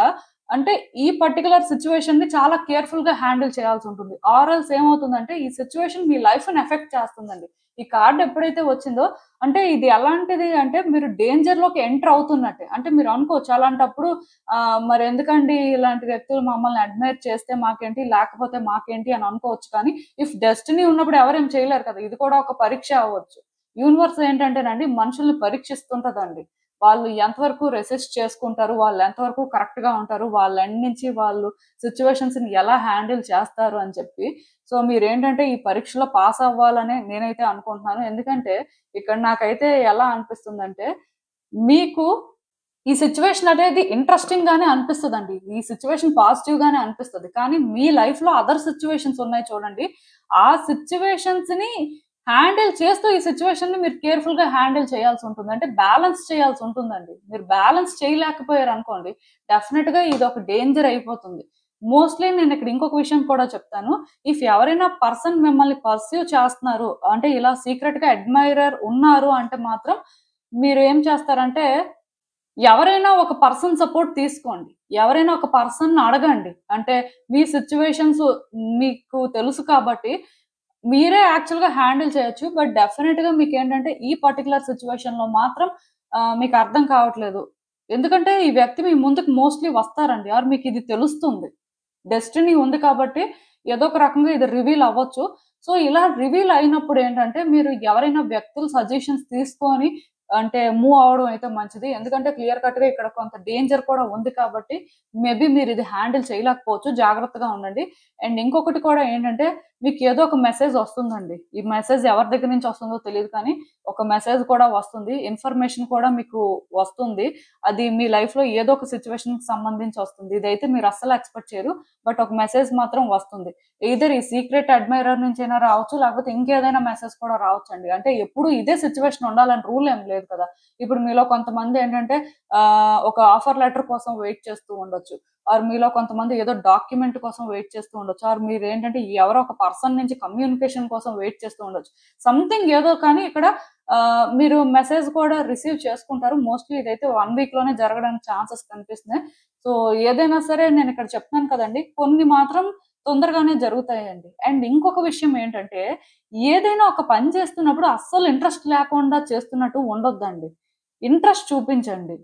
అంటే ఈ పర్టిక్యులర్ సిట్యుయేషన్‌ని చాలా కేర్‌ఫుల్‌గా హ్యాండిల్ చేయాల్సుంటుంది. ఆర్ ఎల్స్ ఏమవుతుందంటే ఈ సిట్యుయేషన్ మీ లైఫ్‌ని ఎఫెక్ట్ చేస్తుందండి. ఈ కార్డ్ ఎప్పుడైతే వచ్చిందో అంటే ఇది ఎలాంటిది అంటే మీరు డేంజర్‌లోకి ఎంటర్ అవుతున్నట్టే. అంటే మీరు అనుకోవచ్చు అలాంటప్పుడు మరెందుకండి ఇలాంటి వ్యక్తులు మమ్మల్ని అడ్మైర్ చేస్తే మాకేంటి, లేకపోతే మాకేంటి అని అనుకోవచ్చు. కానీ ఇఫ్ డెస్టినీ ఉన్నప్పుడు ఎవరేం చేయలేరు కదా! ఇది కూడా ఒక పరీక్ష అవ్వచ్చు. యూనివర్స్ ఏంటంటేనండి మనుషుల్ని పరీక్షిస్తుంటదండి. వాళ్ళు ఎంతవరకు రెసిస్ట్ చేసుకుంటారు, వాళ్ళు ఎంతవరకు కరెక్ట్‌గా ఉంటారు, వాళ్ళ ఎండ్ నుంచి వాళ్ళు సిట్యుయేషన్స్‌ని ఎలా హ్యాండిల్ చేస్తారు అని చెప్పి. సో, మీరేంటంటే ఈ పరీక్షలో పాస్ అవ్వాలనే నేనైతే అనుకుంటున్నాను. ఎందుకంటే ఇక్కడ నాకైతే ఎలా అనిపిస్తుందంటే మీకు ఈ సిట్యుయేషన్ అనేది ఇంట్రెస్టింగ్ గానే అనిపిస్తదండి. ఈ సిట్యుయేషన్ పాజిటివ్ గానే అనిపిస్తది. కానీ మీ లైఫ్‌లో అదర్ సిట్యుయేషన్స్ ఉన్నాయి చూడండి. ఆ సిట్యుయేషన్స్‌ని హ్యాండిల్ చేస్తూ ఈ సిట్యుయేషన్‌ని మీరు కేర్‌ఫుల్‌గా హ్యాండిల్ చేయాల్సుంటుంది. అంటే బ్యాలెన్స్ చేయాల్సుంటుందండి. మీరు బ్యాలెన్స్ చేయలేకపోయారనుకోండి, డెఫినిట్‌గా ఇదొక డేంజర్ అయిపోతుంది. మోస్ట్‌లీ నేనిక్కడ ఇంకొక విషయం కూడా చెప్తాను. ఇఫ్ ఎవరైనా పర్సన్ మిమ్మల్ని పర్స్యూ చేస్తున్నారు, అంటే ఇలా సీక్రెట్‌గా అడ్మైరర్ ఉన్నారు అంటే మాత్రం మీరు ఏం చేస్తారంటే ఎవరైనా ఒక పర్సన్ సపోర్ట్ తీసుకోండి. ఎవరైనా ఒక పర్సన్‌ని అడగండి. అంటే మీ సిట్యుయేషన్స్ మీకు తెలుసు కాబట్టి మీరే యాక్చువల్‌గా హ్యాండిల్ చేయొచ్చు. బట్ డెఫినిట్‌గా మీకేంటంటే ఈ పర్టిక్యులర్ సిట్యుయేషన్‌లో మాత్రం మీకు అర్థం కావట్లేదు. ఎందుకంటే ఈ వ్యక్తి మీ ముందుకు మోస్ట్‌లీ వస్తారండి. ఆర్ మీకిది తెలుస్తుంది. డెస్టినీ ఉంది కాబట్టి ఏదో ఒక రకంగా ఇది రివీల్ అవ్వచ్చు. సో, ఇలా రివీల్ అయినప్పుడు ఏంటంటే మీరు ఎవరైనా వ్యక్తుల సజెషన్స్ తీసుకొని అంటే మూవ్ అవడం అయితే మంచిది. ఎందుకంటే క్లియర్ కట్ గా ఇక్కడ కొంత డేంజర్ కూడా ఉంది కాబట్టి మేబీ మీరు ఇది హ్యాండిల్ చేయలేకపోవచ్చు. జాగ్రత్తగా ఉండండి. అండ్ ఇంకొకటి కూడా ఏంటంటే మీకు ఏదో ఒక మెసేజ్ వస్తుందండి. ఈ మెసేజ్ ఎవరి దగ్గర నుంచి వస్తుందో తెలియదు కానీ ఒక మెసేజ్ కూడా వస్తుంది. ఇన్ఫర్మేషన్ కూడా మీకు వస్తుంది. అది మీ లైఫ్ లో ఏదో ఒక సిచ్యువేషన్ కి సంబంధించి వస్తుంది. ఇదైతే మీరు అస్సలు ఎక్స్పెక్ట్ చేయరు. బట్ ఒక మెసేజ్ మాత్రం వస్తుంది. ఎయిదర్ ఈ సీక్రెట్ అడ్మైరర్ నుంచి అయినా రావచ్చు, లేకపోతే ఇంకేదైనా మెసేజ్ కూడా రావచ్చు అండి. అంటే ఎప్పుడు ఇదే సిచ్యువేషన్ ఉండాలని రూల్ ఏం లేదు కదా. ఇప్పుడు మీలో కొంతమంది ఏంటంటే ఒక ఆఫర్ లెటర్ కోసం వెయిట్ చేస్తూ ఉండొచ్చు. ఆర్ మీలో కొంతమంది ఏదో డాక్యుమెంట్ కోసం వెయిట్ చేస్తూ ఉండొచ్చు. ఆర్ మీరు ఏంటంటే ఎవరో ఒక పర్సన్ నుంచి కమ్యూనికేషన్ కోసం వెయిట్ చేస్తూ ఉండొచ్చు. సంథింగ్ ఏదో కానీ ఇక్కడ మీరు మెసేజ్ కూడా రిసీవ్ చేసుకుంటారు. మోస్ట్లీ ఇదైతే 1 వీక్ లోనే జరగడానికి ఛాన్సెస్ కనిపిస్తున్నాయి. సో ఏదైనా సరే నేను ఇక్కడ చెప్తున్నాను కదండి, కొన్ని మాత్రం తొందరగానే జరుగుతాయండి. అండ్ ఇంకొక విషయం ఏంటంటే ఏదైనా ఒక పని చేస్తున్నప్పుడు అస్సలు ఇంట్రెస్ట్ లేకుండా చేస్తున్నట్టు ఉండొద్దండి. ఇంట్రెస్ట్ చూపించండి.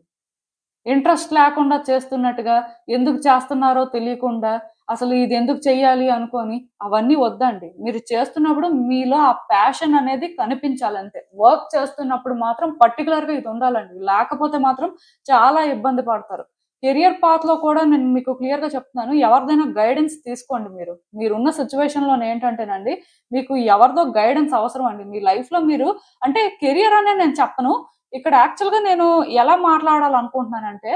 ఇంట్రెస్ట్ లేకుండా చేస్తున్నట్టుగా ఎందుకు చేస్తున్నారో తెలియకుండా అసలు ఇది ఎందుకు చెయ్యాలి అనుకొని అవన్నీ వద్దండి. మీరు చేస్తున్నప్పుడు మీలో ఆ ప్యాషన్ అనేది కనిపించాలి అంతే. వర్క్ చేస్తున్నప్పుడు మాత్రం పర్టికులర్ గా ఇది ఉండాలండి. లేకపోతే మాత్రం చాలా ఇబ్బంది పడతారు. కెరియర్ పాత్ లో కూడా నేను మీకు క్లియర్ గా చెప్తున్నాను, ఎవరిదైనా గైడెన్స్ తీసుకోండి. మీరున్న సిచ్యువేషన్ లో ఏంటంటేనండి, మీకు ఎవరిదో గైడెన్స్ అవసరం అండి. మీ లైఫ్ లో మీరు అంటే కెరియర్ అనే నేను చెప్పను, ఇక్కడ యాక్చువల్ గా నేను ఎలా మాట్లాడాలనుకుంటున్నానంటే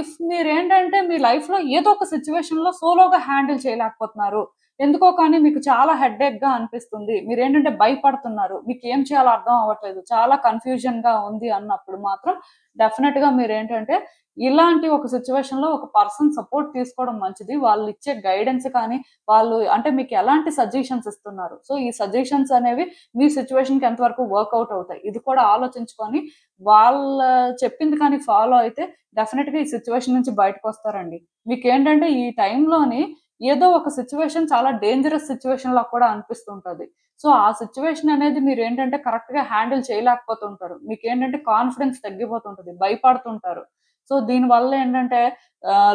ఇఫ్ మీరేంటంటే మీ లైఫ్ లో ఏదో ఒక సిచ్యువేషన్ లో సోలోగా హ్యాండిల్ చేయలేకపోతున్నారు, ఎందుకో కానీ మీకు చాలా హెడ్ఏక్ గా అనిపిస్తుంది, మీరేంటంటే భయపడుతున్నారు, మీకు ఏం చేయాలో అర్థం అవ్వట్లేదు, చాలా కన్ఫ్యూజన్ గా ఉంది అన్నప్పుడు మాత్రం డెఫినెట్ గా మీరేంటంటే ఇలాంటి ఒక సిచ్యువేషన్ లో ఒక పర్సన్ సపోర్ట్ తీసుకోవడం మంచిది. వాళ్ళు ఇచ్చే గైడెన్స్ కానీ వాళ్ళు అంటే మీకు ఎలాంటి సజెషన్స్ ఇస్తున్నారు, సో ఈ సజెషన్స్ అనేవి మీ సిచ్యువేషన్ కి ఎంతవరకు వర్కౌట్ అవుతాయి ఇది కూడా ఆలోచించుకొని వాళ్ళ చెప్పింది కానీ ఫాలో అయితే డెఫినెట్ గా ఈ సిచ్యువేషన్ నుంచి బయటకు వస్తారండి. మీకు ఏంటంటే ఈ టైంలోని ఏదో ఒక సిచ్యువేషన్ చాలా డేంజరస్ సిచ్యువేషన్ లా కూడా అనిపిస్తుంటది. సో ఆ సిచ్యువేషన్ అనేది మీరు ఏంటంటే కరెక్ట్ గా హ్యాండిల్ చేయలేకపోతుంటారు. మీకు ఏంటంటే కాన్ఫిడెన్స్ తగ్గిపోతుంటది, భయపడుతుంటారు. సో దీని వల్ల ఏంటంటే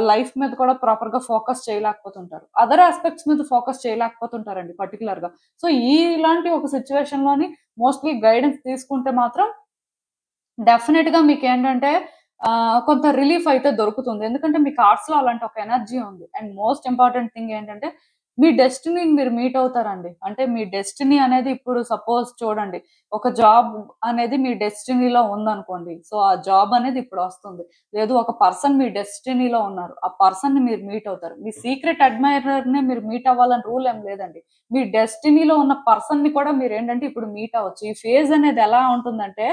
లైఫ్ మీద కూడా ప్రాపర్ గా ఫోకస్ చేయలేకపోతుంటారు, అదర్ ఆస్పెక్ట్స్ మీద ఫోకస్ చేయలేకపోతుంటారండి పర్టికులర్ గా. సో ఇలాంటి ఒక సిచ్యువేషన్ లోని మోస్ట్లీ గైడెన్స్ తీసుకుంటే మాత్రం డెఫినెట్ గా మీకు ఏంటంటే కొంత రిలీఫ్ అయితే దొరుకుతుంది. ఎందుకంటే మీ కార్డ్స్ లో అలాంటి ఒక ఎనర్జీ ఉంది. అండ్ మోస్ట్ ఇంపార్టెంట్ థింగ్ ఏంటంటే మీ డెస్టినీని మీరు మీట్ అవుతారండి. అంటే మీ డెస్టినీ అనేది ఇప్పుడు సపోజ్ చూడండి, ఒక జాబ్ అనేది మీ డెస్టినీలో ఉందనుకోండి, సో ఆ జాబ్ అనేది ఇప్పుడు వస్తుంది. లేదు ఒక పర్సన్ మీ డెస్టినీలో ఉన్నారు, ఆ పర్సన్ ని మీరు మీట్ అవుతారు. మీ సీక్రెట్ అడ్మైరర్ ని మీరు మీట్ అవ్వాలని రూల్ ఏం లేదండి. మీ డెస్టినీలో ఉన్న పర్సన్ ని కూడా మీరు ఏంటంటే ఇప్పుడు మీట్ అవ్వచ్చు. ఈ ఫేజ్ అనేది ఎలా ఉంటుందంటే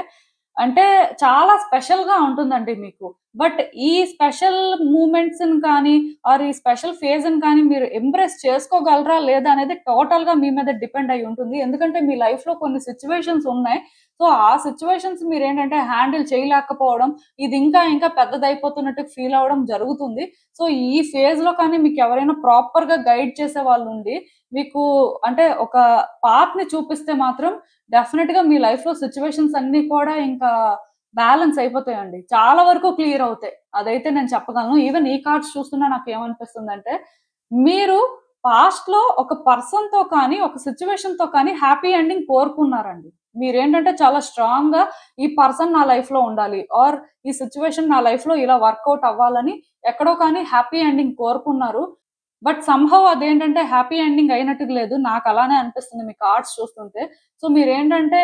అంటే చాలా స్పెషల్ గా ఉంటుందండి మీకు. బట్ ఈ స్పెషల్ మూమెంట్స్ కానీ ఆర్ ఈ స్పెషల్ ఫేజ్ కానీ మీరు ఎంప్రెస్ చేసుకోగలరా లేదా అనేది టోటల్ గా మీ మీద డిపెండ్ అయి ఉంటుంది. ఎందుకంటే మీ లైఫ్ లో కొన్ని సిచ్యువేషన్స్ ఉన్నాయి. సో ఆ సిచ్యువేషన్స్ మీరు ఏంటంటే హ్యాండిల్ చేయలేకపోవడం, ఇది ఇంకా ఇంకా పెద్దదైపోతున్నట్టు ఫీల్ అవడం జరుగుతుంది. సో ఈ ఫేజ్ లో కానీ మీకు ఎవరైనా ప్రాపర్ గా గైడ్ చేసే వాళ్ళు ఉండి మీకు అంటే ఒక పాత్ ని చూపిస్తే మాత్రం డెఫినెట్ గా మీ లైఫ్ లో సిచ్యువేషన్స్ అన్ని కూడా ఇంకా బ్యాలెన్స్ అయిపోతాయండి. చాలా వరకు క్లియర్ అవుతాయి, అదైతే నేను చెప్పగలను. ఈవెన్ ఈ కార్డ్స్ చూస్తున్నా నాకు ఏమనిపిస్తుంది అంటే మీరు పాస్ట్ లో ఒక పర్సన్ తో కానీ ఒక సిచ్యువేషన్ తో కానీ హ్యాపీ ఎండింగ్ కోరుకున్నారండి. మీరేంటంటే చాలా స్ట్రాంగ్ గా ఈ పర్సన్ నా లైఫ్ లో ఉండాలి ఆర్ ఈ సిచ్యువేషన్ నా లైఫ్ లో ఇలా వర్కౌట్ అవ్వాలని ఎక్కడో కానీ హ్యాపీ ఎండింగ్ కోరుకున్నారు. బట్ సంహవ్ అదేంటంటే హ్యాపీ ఎండింగ్ అయినట్టు లేదు, నాకు అలానే అనిపిస్తుంది మీ కార్డ్స్ చూస్తుంటే. సో మీరేంటంటే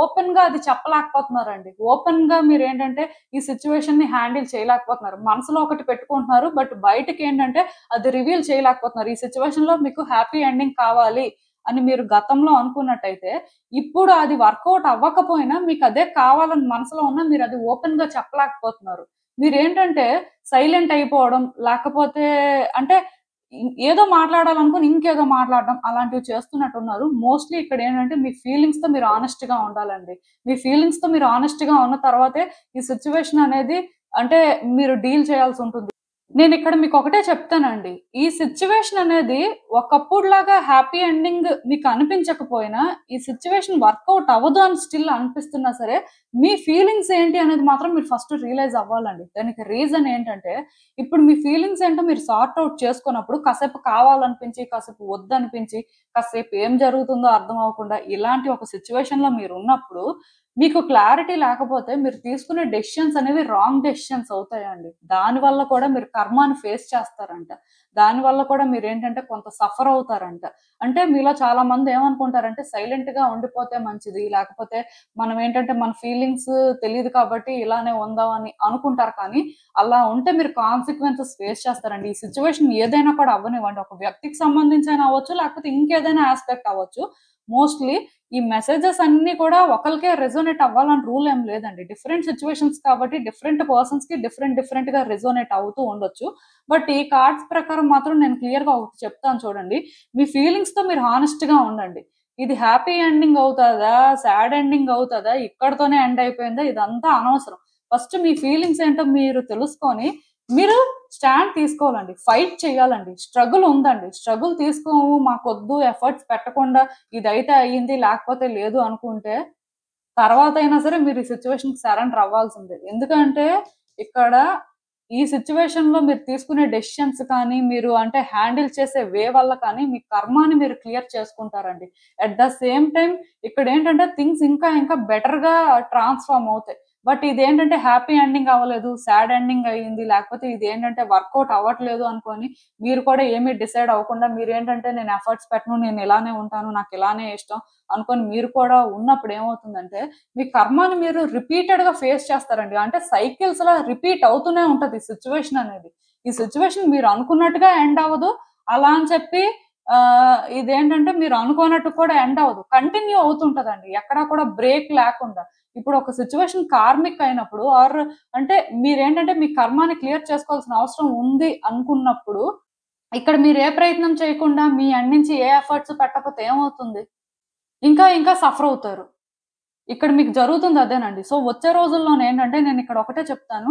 ఓపెన్ గా అది చెప్పలేకపోతున్నారండి. ఓపెన్ గా మీరేంటంటే ఈ సిచ్యువేషన్ ని హ్యాండిల్ చేయలేకపోతున్నారు. మనసులో ఒకటి పెట్టుకుంటున్నారు బట్ బయటకి ఏంటంటే అది రివీల్ చేయలేకపోతున్నారు. ఈ సిచ్యువేషన్ లో మీకు హ్యాపీ ఎండింగ్ కావాలి అని మీరు గతంలో అనుకున్నట్టయితే ఇప్పుడు అది వర్కౌట్ అవ్వకపోయినా మీకు అదే కావాలని మనసులో ఉన్నా మీరు అది ఓపెన్ గా చెప్పలేకపోతున్నారు. మీరేంటంటే సైలెంట్ అయిపోవడం, లేకపోతే అంటే ఏదో మాట్లాడాలనుకుని ఇంకేదో మాట్లాడడం అలాంటివి చేస్తున్నట్టున్నారు. మోస్ట్లీ ఇక్కడ ఏంటంటే మీ ఫీలింగ్స్ తో మీరు ఆనెస్ట్ గా ఉండాలండి. మీ ఫీలింగ్స్ తో మీరు ఆనెస్ట్ గా ఉన్న తర్వాతే ఈ సిచ్యువేషన్ అనేది అంటే మీరు డీల్ చేయాల్సి ఉంటుంది. నేను ఇక్కడ మీకు ఒకటే చెప్తానండి, ఈ సిచ్యువేషన్ అనేది ఒకప్పుడులాగా హ్యాపీ ఎండింగ్ మీకు అనిపించకపోయినా ఈ సిచ్యువేషన్ వర్కౌట్ అవ్వదు అని స్టిల్ అనిపిస్తున్నా సరే మీ ఫీలింగ్స్ ఏంటి అనేది మాత్రం మీరు ఫస్ట్ రియలైజ్ అవ్వాలండి. దానికి రీజన్ ఏంటంటే ఇప్పుడు మీ ఫీలింగ్స్ ఏంటో మీరు సార్ట్ అవుట్ చేసుకున్నప్పుడు కాసేపు కావాలనిపించి కాసేపు వద్దనిపించి కాసేపు ఏం జరుగుతుందో అర్థం అవ్వకుండా ఇలాంటి ఒక సిచ్యువేషన్ లో మీరు ఉన్నప్పుడు మీకు క్లారిటీ లేకపోతే మీరు తీసుకునే డెసిషన్స్ అనేవి రాంగ్ డెసిషన్స్ అవుతాయండి. దానివల్ల కూడా మీరు కర్మాని ఫేస్ చేస్తారంట. దానివల్ల కూడా మీరేంటంటే కొంత సఫర్ అవుతారంట. అంటే మీలో చాలా మంది ఏమనుకుంటారంటే సైలెంట్‌గా ఉండిపోతే మంచిది. లేకపోతే మనం ఏంటంటే మన ఫీలింగ్స్ తెలీదు కాబట్టి ఇలానే ఉందాం అని అనుకుంటారు. కానీ అలా ఉంటే మీరు కాన్సిక్వెన్సెస్ ఫేస్ చేస్తారండి. ఈ సిట్యుయేషన్ ఏదైనా కూడా అవ్వనివ్వండి. ఒక వ్యక్తికి సంబంధించి అయినా అవ్వచ్చు. లేకపోతే ఇంకేదైనా యాస్పెక్ట్ అవ్వచ్చు. మోస్ట్‌లీ ఈ మెసేజెస్ అన్నీ కూడా ఒకళ్ళకే రెజోనేట్ అవ్వాలని రూల్ ఏం లేదండి. డిఫరెంట్ సిట్యుయేషన్స్ కాబట్టి డిఫరెంట్ పర్సన్స్‌కి డిఫరెంట్‌గా రెజోనేట్ అవుతూ ఉండొచ్చు. బట్ ఈ కార్డ్స్ ప్రకారం మాత్రం నేను క్లియర్‌గా ఒకటి చెప్తాను చూడండి. మీ ఫీలింగ్స్‌తో మీరు హానెస్ట్‌గా ఉండండి. ఇది హ్యాపీ ఎండింగ్ అవుతదా? సాడ్ ఎండింగ్ అవుతదా? ఇక్కడితోనే ఎండ్ అయిపోయిందా? ఇదంతా అనవసరం. ఫస్ట్ మీ ఫీలింగ్స్ ఏంటో మీరు తెలుసుకొని మీరు స్టాండ్ తీసుకోవాలండి. ఫైట్ చేయాలండి. స్ట్రగుల్ ఉందండి. స్ట్రగుల్ తీసుకోము మాకొద్దు ఎఫర్ట్స్ పెట్టకుండా ఇదైతే అయ్యింది లేకపోతే లేదు అనుకుంటే తర్వాత అయినా సరే మీరు ఈ సిచ్యువేషన్‌కి సరెండర్ అవ్వాల్సిందే. ఎందుకంటే ఇక్కడ ఈ సిచ్యువేషన్‌లో మీరు తీసుకునే డెసిషన్స్ కానీ, మీరు అంటే హ్యాండిల్ చేసే వే వల్ల కానీ మీ కర్మాని మీరు క్లియర్ చేసుకుంటారండి. అట్ ద సేమ్ టైమ్ ఇక్కడేంటంటే థింగ్స్ ఇంకా బెటర్‌గా ట్రాన్స్‌ఫార్మ్ అవుతాయి. బట్ ఇదేంటంటే హ్యాపీ ఎండింగ్ అవ్వలేదు. సాడ్ ఎండింగ్ అయింది. లేకపోతే ఇదేంటంటే వర్కౌట్ అవ్వట్లేదు అనుకోని మీరు కూడా ఏమీ డిసైడ్ అవ్వకుండా మీరేంటంటే నేను ఎఫర్ట్స్ పెట్టను. నేను ఇలానే ఉంటాను. నాకు ఇలానే ఇష్టం అనుకోని మీరు కూడా ఉన్నప్పుడు ఏమవుతుందంటే మీ కర్మని మీరు రిపీటెడ్‌గా ఫేస్ చేస్తారండి. అంటే సైకిల్స్‌లా రిపీట్ అవుతూనే ఉంటది ఈ సిట్యుయేషన్ అనేది. ఈ సిట్యుయేషన్ మీరు అనుకున్నట్టుగా ఎండ్ అవ్వదు. అలా అని చెప్పి ఇదేంటంటే మీరు అనుకోనట్టు కూడా ఎండ్ అవ్వదు. కంటిన్యూ అవుతుంటదండి. ఎక్కడా కూడా బ్రేక్ లేకుండా. ఇప్పుడు ఒక సిట్యుయేషన్ కార్మిక్ అయినప్పుడు అంటే మీరేంటంటే మీ కర్మాని క్లియర్ చేసుకోవాల్సిన అవసరం ఉంది అనుకున్నప్పుడు, ఇక్కడ మీరు ఏ ప్రయత్నం చేయకుండా మీ ఎండ్ నుంచి ఏ ఎఫర్ట్స్ పెట్టకపోతే ఏమవుతుంది? ఇంకా సఫర్ అవుతారు. ఇక్కడ మీకు జరుగుతుంది అదేనండి. సో, వచ్చే రోజుల్లోనేంటంటే నేనిక్కడ ఒకటే చెప్తాను.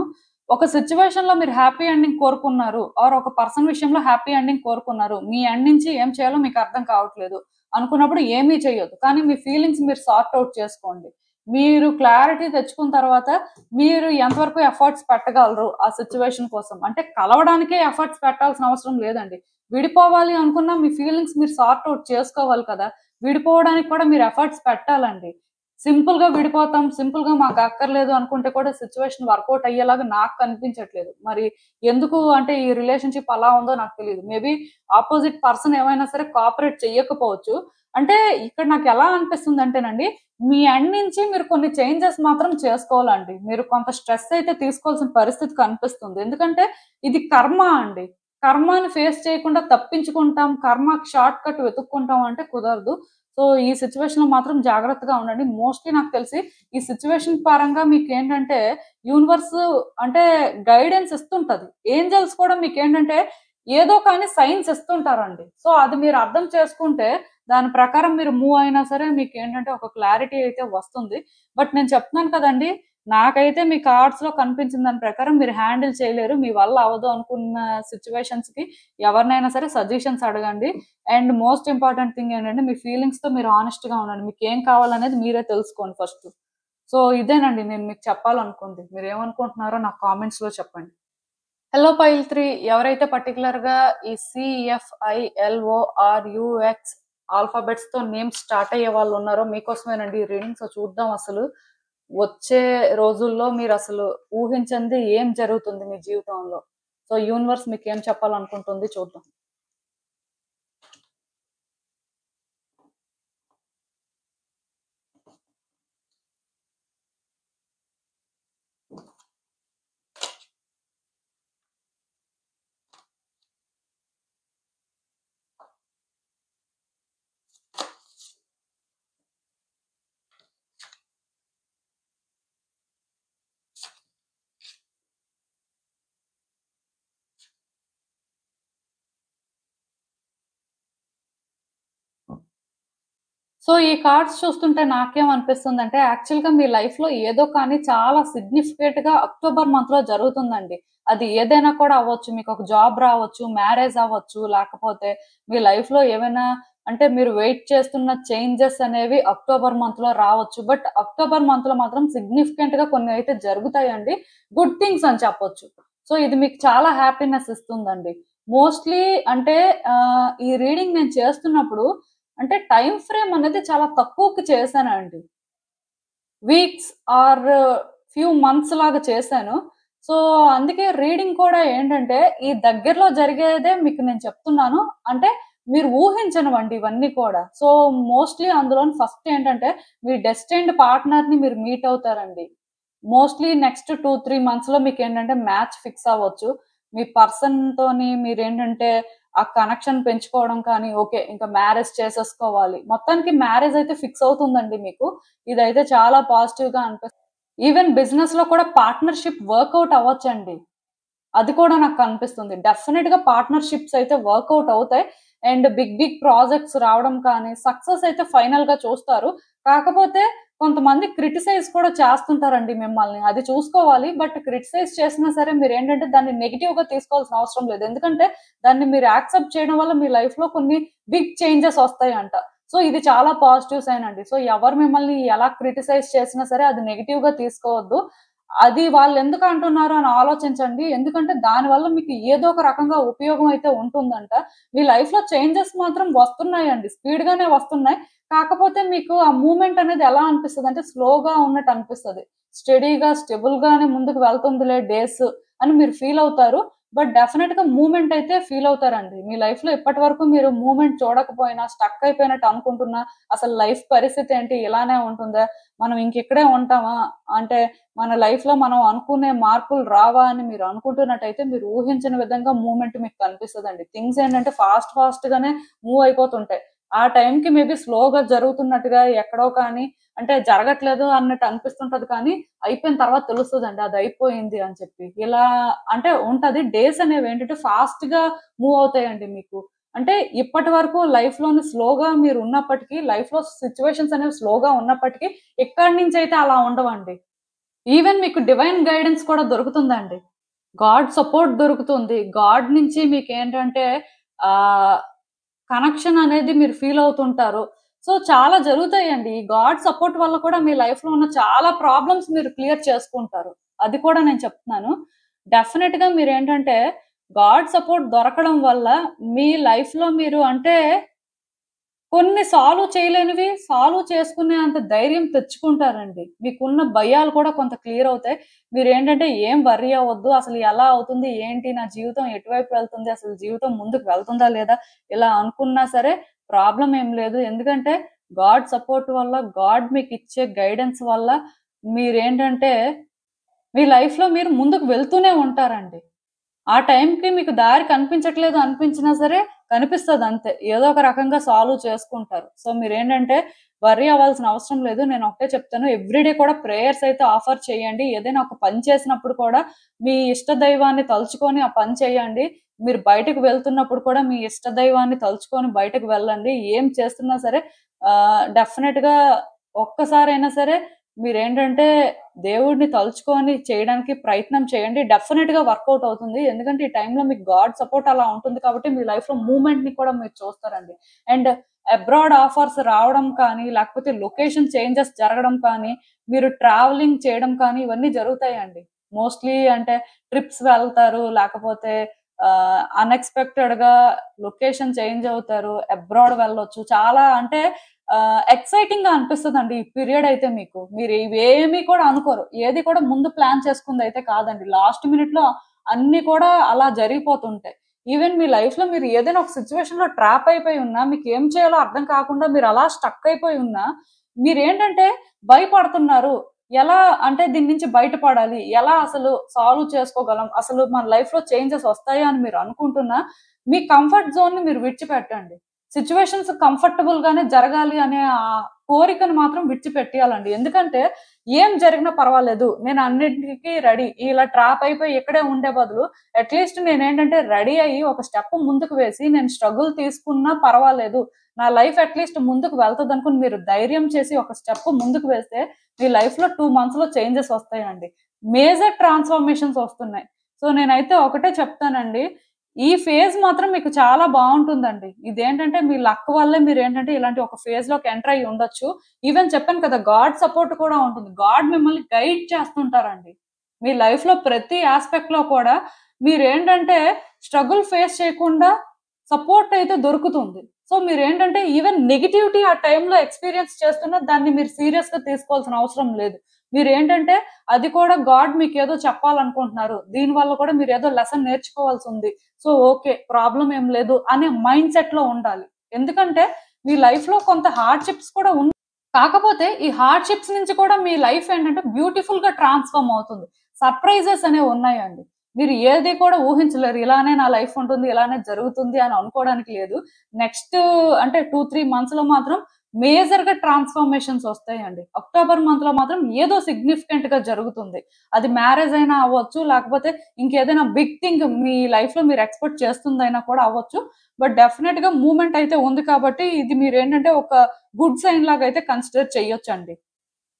ఒక సిట్యుయేషన్‌లో మీరు హ్యాపీ ఎండింగ్ కోరుకున్నారు. ఒక పర్సన్ విషయంలో హ్యాపీ ఎండింగ్ కోరుకున్నారు. మీ ఎండ్ నుంచి ఏం చేయాలో మీకు అర్థం కావట్లేదు. అనుకున్నప్పుడు ఏమీ చేయొద్దు. కానీ మీ ఫీలింగ్స్ మీరు సార్ట్ ఔట్ చేసుకోండి. మీరు క్లారిటీ తెచ్చుకున్న తర్వాత మీరు ఎంతవరకు ఎఫర్ట్స్ పెట్టగలరు ఆ సిట్యుయేషన్ కోసం. అంటే కలవడానికే ఎఫర్ట్స్ పెట్టాల్సిన అవసరం లేదండి. విడిపోవాలి అనుకున్న మీ ఫీలింగ్స్ మీరు సార్ట్ ఔట్ చేసుకోవాలి కదా! విడిపోవడానికి కూడా మీరు ఎఫర్ట్స్ పెట్టాలండి. సింపుల్‌గా విడిపోతాం. సింపుల్‌గా మాకు అక్కర్లేదు అనుకుంటే కూడా సిట్యుయేషన్ వర్కౌట్ అయ్యేలాగా నాకు కనిపించట్లేదు. మరి ఎందుకు అంటే ఈ రిలేషన్‌షిప్ అలా ఉందో నాకు తెలీదు. మేబీ అపోజిట్ పర్సన్ ఏమైనా సరే కోఆపరేట్ చెయ్యకపోవచ్చు. అంటే ఇక్కడ నాకెలా అనిపిస్తుందంటేనండి, మీ ఎండ్ నుంచి మీరు కొన్ని చేంజెస్ మాత్రం చేసుకోవాలండి. మీరు కొంత స్ట్రెస్ అయితే తీసుకోవాల్సిన పరిస్థితి కనిపిస్తుంది. ఎందుకంటే ఇది కర్మ అండి. కర్మని ఫేస్ చేయకుండా తప్పించుకుంటాం, కర్మకి షార్ట్ కట్ వెతుక్కుంటాం అంటే కుదరదు. సో, ఈ సిట్యుయేషన్‌లో మాత్రం జాగ్రత్తగా ఉండండి. మోస్ట్‌లీ నాకు తెలిసి ఈ సిట్యుయేషన్ పరంగా మీకేంటంటే యూనివర్స్ అంటే గైడెన్స్ ఇస్తుంటది. ఏంజెల్స్ కూడా మీకేంటంటే ఏదో కానీ సైన్స్ ఇస్తుంటారండి. సో, అది మీరు అర్థం చేసుకుంటే దాని ప్రకారం మీరు మూవ్ అయినా సరే మీకేంటంటే ఒక క్లారిటీ అయితే వస్తుంది. బట్ నేను చెప్తున్నాను కదండీ! నాకైతే మీ కార్డ్స్‌లో కనిపించిన దాని ప్రకారం మీరు హ్యాండిల్ చేయలేరు. మీ వల్ల అవ్వదు అనుకున్న సిట్యుయేషన్స్‌కి ఎవరినైనా సరే సజెషన్స్ అడగండి. అండ్ మోస్ట్ ఇంపార్టెంట్ థింగ్ ఏంటంటే మీ ఫీలింగ్స్‌తో మీరు హానెస్ట్‌గా ఉండండి. మీకేం కావాలనేది మీరే తెలుసుకోండి ఫస్ట్. సో, ఇదేనండి నేను మీకు చెప్పాలనుకుంది. మీరేమనుకుంటున్నారో నాకు కామెంట్స్‌లో చెప్పండి. హలో పైల్ 3 ఎవరైతే పర్టిక్యులర్‌గా ఈ CFILORUX ఆల్ఫాబెట్స్‌తో నేమ్స్ స్టార్ట్ అయ్యే వాళ్ళు ఉన్నారో మీకోసమేనండి ఈ రీడింగ్. సో, చూద్దాం అసలు వచ్చే రోజుల్లో మీరసలు ఊహించనిది ఏం జరుగుతుంది మీ జీవితంలో. సో, యూనివర్స్ మీకేం చెప్పాలనుకుంటుంది చూద్దాం. సో, ఈ కార్డ్స్ చూస్తుంటే నాకేమనిపిస్తుందంటే, యాక్చువల్‌గా మీ లైఫ్‌లో ఏదో కానీ చాలా సిగ్నిఫికెంట్‌గా అక్టోబర్ మంత్‌లో జరుగుతుందండి. అది ఏదైనా కూడా అవ్వచ్చు. మీకొక జాబ్ రావచ్చు, మ్యారేజ్ అవ్వచ్చు, లేకపోతే మీ లైఫ్‌లో ఏవైనా అంటే మీరు వెయిట్ చేస్తున్న చేంజెస్ అనేవి అక్టోబర్ మంత్‌లో రావచ్చు. బట్ అక్టోబర్ మంత్‌లో మాత్రం సిగ్నిఫికెంట్‌గా కొన్ని అయితే జరుగుతాయండి. గుడ్ థింగ్స్ అని చెప్పొచ్చు. సో, ఇది మీకు చాలా హ్యాపీనెస్ ఇస్తుందండి. మోస్ట్‌లీ అంటే ఈ రీడింగ్ నేను చేస్తున్నప్పుడు అంటే టైమ్ ఫ్రేమ్ అనేది చాలా తక్కువకి చేశానండి. వీక్స్ ఆర్ ఫ్యూ మంత్స్ లాగా చేశాను. సో, అందుకే రీడింగ్ కూడా ఏంటంటే, ఈ దగ్గరలో జరిగేదే మీకు నేను చెప్తున్నాను. అంటే మీరు ఊహించనివండి ఇవన్నీ కూడా. సో, మోస్ట్‌లీ అందులోని ఫస్ట్ ఏంటంటే, మీ డెస్టిన్డ్ పార్ట్నర్‌ని మీరు మీట్ అవుతారండి. మోస్ట్‌లీ నెక్స్ట్ 2, 3 మంత్స్‌లో మీకేంటంటే మ్యాచ్ ఫిక్స్ అవ్వచ్చు. మీ పర్సన్‌తోని మీరేంటంటే ఆ కనెక్షన్ పెంచుకోవడం కానీ, ఓకే. ఇంకా మ్యారేజ్ చేసేసుకోవాలి. మొత్తానికి మ్యారేజ్ అయితే ఫిక్స్ అవుతుందండి మీకు. ఇదైతే చాలా పాజిటివ్‌గా అనిపిస్తుంది. ఈవెన్ బిజినెస్‌లో కూడా పార్ట్నర్‌షిప్ వర్కౌట్ అవ్వొచ్చండి. అది కూడా నాకు కనిపిస్తుంది. డెఫినిట్‌గా పార్ట్నర్‌షిప్స్ అయితే వర్కౌట్ అవుతాయి. అండ్ బిగ్ బిగ్ ప్రాజెక్ట్స్ రావడం కానీ, సక్సెస్ అయితే ఫైనల్‌గా చూస్తారు. కాకపోతే కొంతమంది క్రిటిసైజ్ కూడా చేస్తుంటారండి మిమ్మల్ని. అది చూసుకోవాలి. బట్ క్రిటిసైజ్ చేసినా సరే మీరేంటంటే దాన్ని నెగెటివ్‌గా తీసుకోవాల్సిన అవసరం లేదు. ఎందుకంటే దాన్ని మీరు యాక్సెప్ట్ చేయడం వల్ల మీ లైఫ్‌లో కొన్ని బిగ్ చేంజెస్ వస్తాయంట. సో, ఇది చాలా పాజిటివ్ సైన్ అండి. సో, ఎవరు మిమ్మల్ని ఎలా క్రిటిసైజ్ చేసినా సరే అది నెగెటివ్‌గా తీసుకోవద్దు. అది వాళ్ళెందుకు అంటున్నారు అని ఆలోచించండి. ఎందుకంటే దానివల్ల మీకు ఏదో ఒక రకంగా ఉపయోగం అయితే ఉంటుందంట. మీ లైఫ్‌లో చేంజెస్ మాత్రం వస్తున్నాయండి. స్పీడ్‌గానే వస్తున్నాయి. కాకపోతే మీకు ఆ మూవ్‌మెంట్ అనేది ఎలా అనిపిస్తదంటే స్లోగా ఉన్నట్టు అనిపిస్తది. స్టెడీగా, స్టెబుల్‌గానే ముందుకు వెళ్తుందిలే డేస్ అని మీరు ఫీల్ అవుతారు. బట్ డెఫినిట్‌గా మూవ్‌మెంట్ అయితే ఫీల్ అవుతారండి. మీ లైఫ్‌లో ఇప్పటివరకు మీరు మూవ్‌మెంట్ చూడకపోయినా, స్టక్ అయిపోయినట్టు అనుకుంటున్నా, అసలు లైఫ్ పరిస్థితి ఏంటి? ఇలానే ఉంటుందా? మనం ఇంకిక్కడే ఉంటామా? అంటే మన లైఫ్‌లో మనం అనుకునే మార్పులు రావా అని మీరు అనుకుంటున్నట్టయితే మీరు ఊహించని విధంగా మూవ్‌మెంట్ మీకు కనిపిస్తదండి. థింగ్స్ ఏంటంటే ఫాస్ట్‌గానే మూవ్ అయిపోతుంటాయి. ఆ టైంకి మేబీ స్లోగా జరుగుతున్నట్టుగా ఎక్కడో కానీ అంటే జరగట్లేదు అన్నట్టు అనిపిస్తుంటది కానీ, అయిపోయిన తర్వాత తెలుస్తదండి అది అయిపోయింది అని చెప్పి. ఇలా అంటే ఉంటది. డేస్ అనేవేంటంటే ఫాస్ట్‌గా మూవ్ అవుతాయండి మీకు. అంటే ఇప్పటి వరకు లైఫ్‌లోని స్లోగా మీరున్నప్పటికీ, లైఫ్‌లో సిట్యుయేషన్స్ అనేవి స్లోగా ఉన్నప్పటికీ, ఇక్కడి నుంచయితే అలా ఉండవండి. ఈవెన్ మీకు డివైన్ గైడెన్స్ కూడా దొరుకుతుందండి. గాడ్ సపోర్ట్ దొరుకుతుంది. గాడ్ నుంచి మీకేంటంటే ఆహ్, కనెక్షన్ అనేది మీరు ఫీల్ అవుతుంటారు. సో, చాలా జరుగుతాయండి. ఈ గాడ్ సపోర్ట్ వల్ల కూడా మీ లైఫ్‌లో ఉన్న చాలా ప్రాబ్లమ్స్ మీరు క్లియర్ చేసుకుంటారు. అది కూడా నేను చెప్తున్నాను. డెఫినిట్‌గా మీరేంటంటే గాడ్ సపోర్ట్ దొరకడం వల్ల మీ లైఫ్‌లో మీరు అంటే కొన్ని సాల్వ్ చేయలేనివి సాల్వ్ చేసుకునే అంత ధైర్యం తెచ్చుకుంటారండి. మీకున్న భయాలు కూడా కొంత క్లియర్ అవుతాయి. మీరేంటంటే ఏం వర్రీ అవ్వద్దు. అసలు ఎలా అవుతుంది? ఏంటి? నా జీవితం ఎటువైపు వెళ్తుంది? అసలు జీవితం ముందుకు వెళ్తుందా లేదా? ఇలా అనుకున్నా సరే ప్రాబ్లమ్ ఏం లేదు. ఎందుకంటే గాడ్ సపోర్ట్ వల్ల, గాడ్ మీకిచ్చే గైడెన్స్ వల్ల మీరేంటంటే మీ లైఫ్‌లో మీరు ముందుకు వెళ్తూనే ఉంటారండి. ఆ టైంకి మీకు దారి కనిపించట్లేదు అనిపించినా సరే కనిపిస్తదంతే. ఏదో ఒక రకంగా సాల్వ్ చేసుకుంటారు. సో, మీరేంటంటే వర్రీ అవ్వాల్సిన అవసరం లేదు. నేను ఒకటే చెప్తాను. ఎవ్రీడే కూడా ప్రేయర్స్ అయితే ఆఫర్ చేయండి. ఏదైనా ఒక పని చేసినప్పుడు కూడా మీ ఇష్ట దైవాన్ని తలుచుకొని ఆ పని చేయండి. మీరు బయటకు వెళ్తున్నప్పుడు కూడా మీ ఇష్ట దైవాన్ని తలుచుకొని బయటకు వెళ్ళండి. ఏం చేస్తున్నా సరే డెఫినెట్‌గా ఒక్కసారైనా సరే మీరేంటంటే దేవుడిని తలుచుకొని చేయడానికి ప్రయత్నం చేయండి. డెఫినిట్‌గా వర్కౌట్ అవుతుంది. ఎందుకంటే ఈ టైంలో మీకు గాడ్ సపోర్ట్ అలా ఉంటుంది కాబట్టి మీ లైఫ్‌లో మూవ్‌మెంట్‌ని కూడా మీరు చూస్తారండి. అండ్ అబ్రాడ్ ఆఫర్స్ రావడం కానీ, లేకపోతే లొకేషన్ చేంజెస్ జరగడం కానీ, మీరు ట్రావెలింగ్ చేయడం కానీ ఇవన్నీ జరుగుతాయండి. మోస్ట్‌లీ అంటే ట్రిప్స్ వెళ్తారు. లేకపోతే అన్‌ఎక్స్‌పెక్టెడ్‌గా లొకేషన్ చేంజ్ అవుతారు. అబ్రాడ్ వెళ్ళొచ్చు. చాలా అంటే ఎక్సైటింగ్‌గా అనిపిస్తదండి ఈ పీరియడ్ అయితే మీకు. మీరు ఇవేమి కూడా అనుకోరు. ఏది కూడా ముందు ప్లాన్ చేసుకుందయితే కాదండి. లాస్ట్ మినిట్‌లో అన్నీ కూడా అలా జరిగిపోతుంటాయి. ఈవెన్ మీ లైఫ్‌లో మీరు ఏదైనా ఒక సిట్యుయేషన్‌లో ట్రాప్ అయిపోయి ఉన్నా, మీకేం చేయాలో అర్థం కాకుండా మీరు అలా స్టక్ అయిపోయి ఉన్నా, మీరేంటంటే భయపడుతున్నారు. ఎలా అంటే దీని నుంచి బయటపడాలి? ఎలా అసలు సాల్వ్ చేసుకోగలం? అసలు మన లైఫ్‌లో చేంజెస్ వస్తాయా అని మీరు అనుకుంటున్నా, మీ కంఫర్ట్ జోన్‌ని మీరు విడిచిపెట్టండి. సిట్యుయేషన్స్ కంఫర్టబుల్ గానే జరగాలి అనే ఆ కోరికను మాత్రం విడిచిపెట్టేయాలండి. ఎందుకంటే ఏం జరిగినా పర్వాలేదు. నేను అన్నిటికి రెడీ. ఇలా ట్రాప్ అయిపోయి ఇక్కడే ఉండే బదులు అట్‌లీస్ట్ నేనేంటంటే రెడీ అయ్యి ఒక స్టెప్ ముందుకు వేసి నేను స్ట్రగుల్ తీసుకున్నా పర్వాలేదు. నా లైఫ్ అట్‌లీస్ట్ ముందుకు వెళ్తదనుకుని మీరు ధైర్యం చేసి ఒక స్టెప్ ముందుకు వేస్తే మీ లైఫ్‌లో 2 మంత్స్‌లో చేంజెస్ వస్తాయండి. మేజర్ ట్రాన్స్‌ఫర్మేషన్స్ వస్తున్నాయి. సో, నేనైతే ఒకటే చెప్తానండి. ఈ ఫేజ్ మాత్రం మీకు చాలా బావుంటుందండి. ఇదేంటంటే మీ లక్ వల్లే మీరేంటంటే ఇలాంటి ఒక ఫేజ్‌లోకి ఎంటర్ అయ్యి ఉండొచ్చు. ఈవెన్ చెప్పాను కదా! గాడ్ సపోర్ట్ కూడా ఉంటుంది. గాడ్ మిమ్మల్ని గైడ్ చేస్తుంటారండి. మీ లైఫ్‌లో ప్రతి యాస్పెక్ట్‌లో కూడా మీరేంటంటే స్ట్రగుల్ ఫేస్ చేయకుండా సపోర్ట్ అయితే దొరుకుతుంది. సో మీరేంటంటే ఈవెన్ నెగటివిటీ ఆ టైంలో ఎక్స్‌పీరియన్స్ చేస్తున్నా దాన్ని మీరు సీరియస్‌గా తీసుకోవాల్సిన అవసరం లేదు. మీరేంటంటే అది కూడా గాడ్ మీకేదో చెప్పాలనుకుంటున్నారు. దీనివల్ల కూడా మీరేదో లెసన్ నేర్చుకోవాల్సుంది. So okay. ప్రాబ్లమ్ ఏం లేదు అనే మైండ్ సెట్‌లో ఉండాలి. ఎందుకంటే మీ లైఫ్‌లో కొంత హార్డ్‌షిప్స్ కూడా కాకపోతే ఈ హార్డ్‌షిప్స్ నుంచి కూడా మీ లైఫ్ ఏంటంటే బ్యూటిఫుల్‌గా ట్రాన్స్‌ఫార్మ్ అవుతుంది. సర్ప్రైజెస్ అనేవి ఉన్నాయండి. మీరు ఏది కూడా ఊహించలేరు. ఇలానే నా లైఫ్ ఉంటుంది, ఇలానే జరుగుతుంది అని అనుకోవడానికి లేదు. నెక్స్ట్ అంటే 2, 3 మంత్స్‌లో మాత్రం మేజర్‌గా ట్రాన్స్‌ఫర్మేషన్స్ వస్తాయండి. అక్టోబర్ మంత్‌లో మాత్రం ఏదో సిగ్నిఫికెంట్‌గా జరుగుతుంది. అది మ్యారేజ్ అయినా అవ్వచ్చు, లేకపోతే ఇంకేదైనా బిగ్ థింగ్ మీ లైఫ్‌లో మీరు ఎక్స్‌పెక్ట్ చేస్తుందైనా కూడా అవ్వచ్చు. బట్ డెఫినెట్‌గా మూవ్‌మెంట్ అయితే ఉంది కాబట్టి ఇది మీరేంటంటే ఒక గుడ్ సైన్ లాగా అయితే కన్సిడర్ చేయొచ్చండి.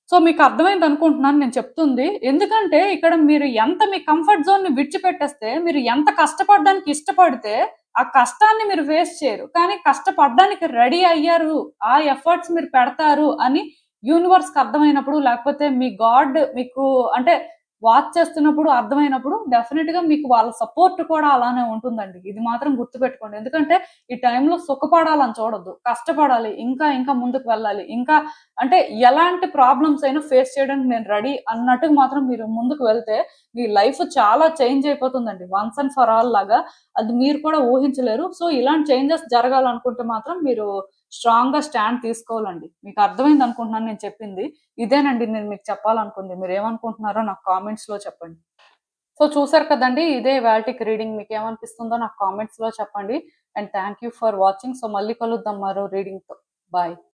సో మీకు అర్థమైంది అనుకుంటున్నాను నేను చెప్తుంది. ఎందుకంటే ఇక్కడ మీరు ఎంత మీ కంఫర్ట్ జోన్‌ని విడిచిపెట్టేస్తే, మీరు ఎంత కష్టపడడానికి ఇష్టపడితే, ఆ కష్టాన్ని మీరు ఫేస్ చేయరు. కానీ కష్టపడడానికి రెడీ అయ్యారు. ఆ ఎఫర్ట్స్ మీరు పెడతారు అని యూనివర్స్‌కి అర్థమైనప్పుడు, లేకపోతే మీ గాడ్ మీకు అంటే వాచ్ చేస్తున్నప్పుడు అర్థమైనప్పుడు డెఫినిట్‌గా మీకు వాళ్ళ సపోర్ట్ కూడా అలానే ఉంటుందండి. ఇది మాత్రం గుర్తుపెట్టుకోండి. ఎందుకంటే ఈ టైంలో సుఖపడాలని చూడొద్దు. కష్టపడాలి. ఇంకా ఇంకా ముందుకు వెళ్ళాలి. ఇంకా అంటే ఎలాంటి ప్రాబ్లమ్స్ అయినా ఫేస్ చేయడానికి నేను రెడీ అన్నట్టుగా మాత్రం మీరు ముందుకు వెళ్తే మీ లైఫ్ చాలా చేంజ్ అయిపోతుందండి. వన్స్ అండ్ ఫర్ ఆల్ లాగా. అది మీరు కూడా ఊహించలేరు. సో ఇలాంటి చేంజెస్ జరగాలనుకుంటే మాత్రం మీరు స్ట్రాంగ్‌గా స్టాండ్ తీసుకోవాలండి. మీకు అర్థమైంది అనుకుంటున్నాను నేను చెప్పింది. ఇదేనండి నేను మీకు చెప్పాలనుకుంది. మీరేమనుకుంటున్నారో నాకు కామెంట్స్‌లో చెప్పండి. సో చూసారు కదండీ! ఇదే ఇవాల్టికి రీడింగ్. మీకేమనిపిస్తుందో నాకు కామెంట్స్‌లో చెప్పండి. And thank you for watching. So మళ్ళీ కలుద్దాం మరో రీడింగ్‌తో. బాయ్.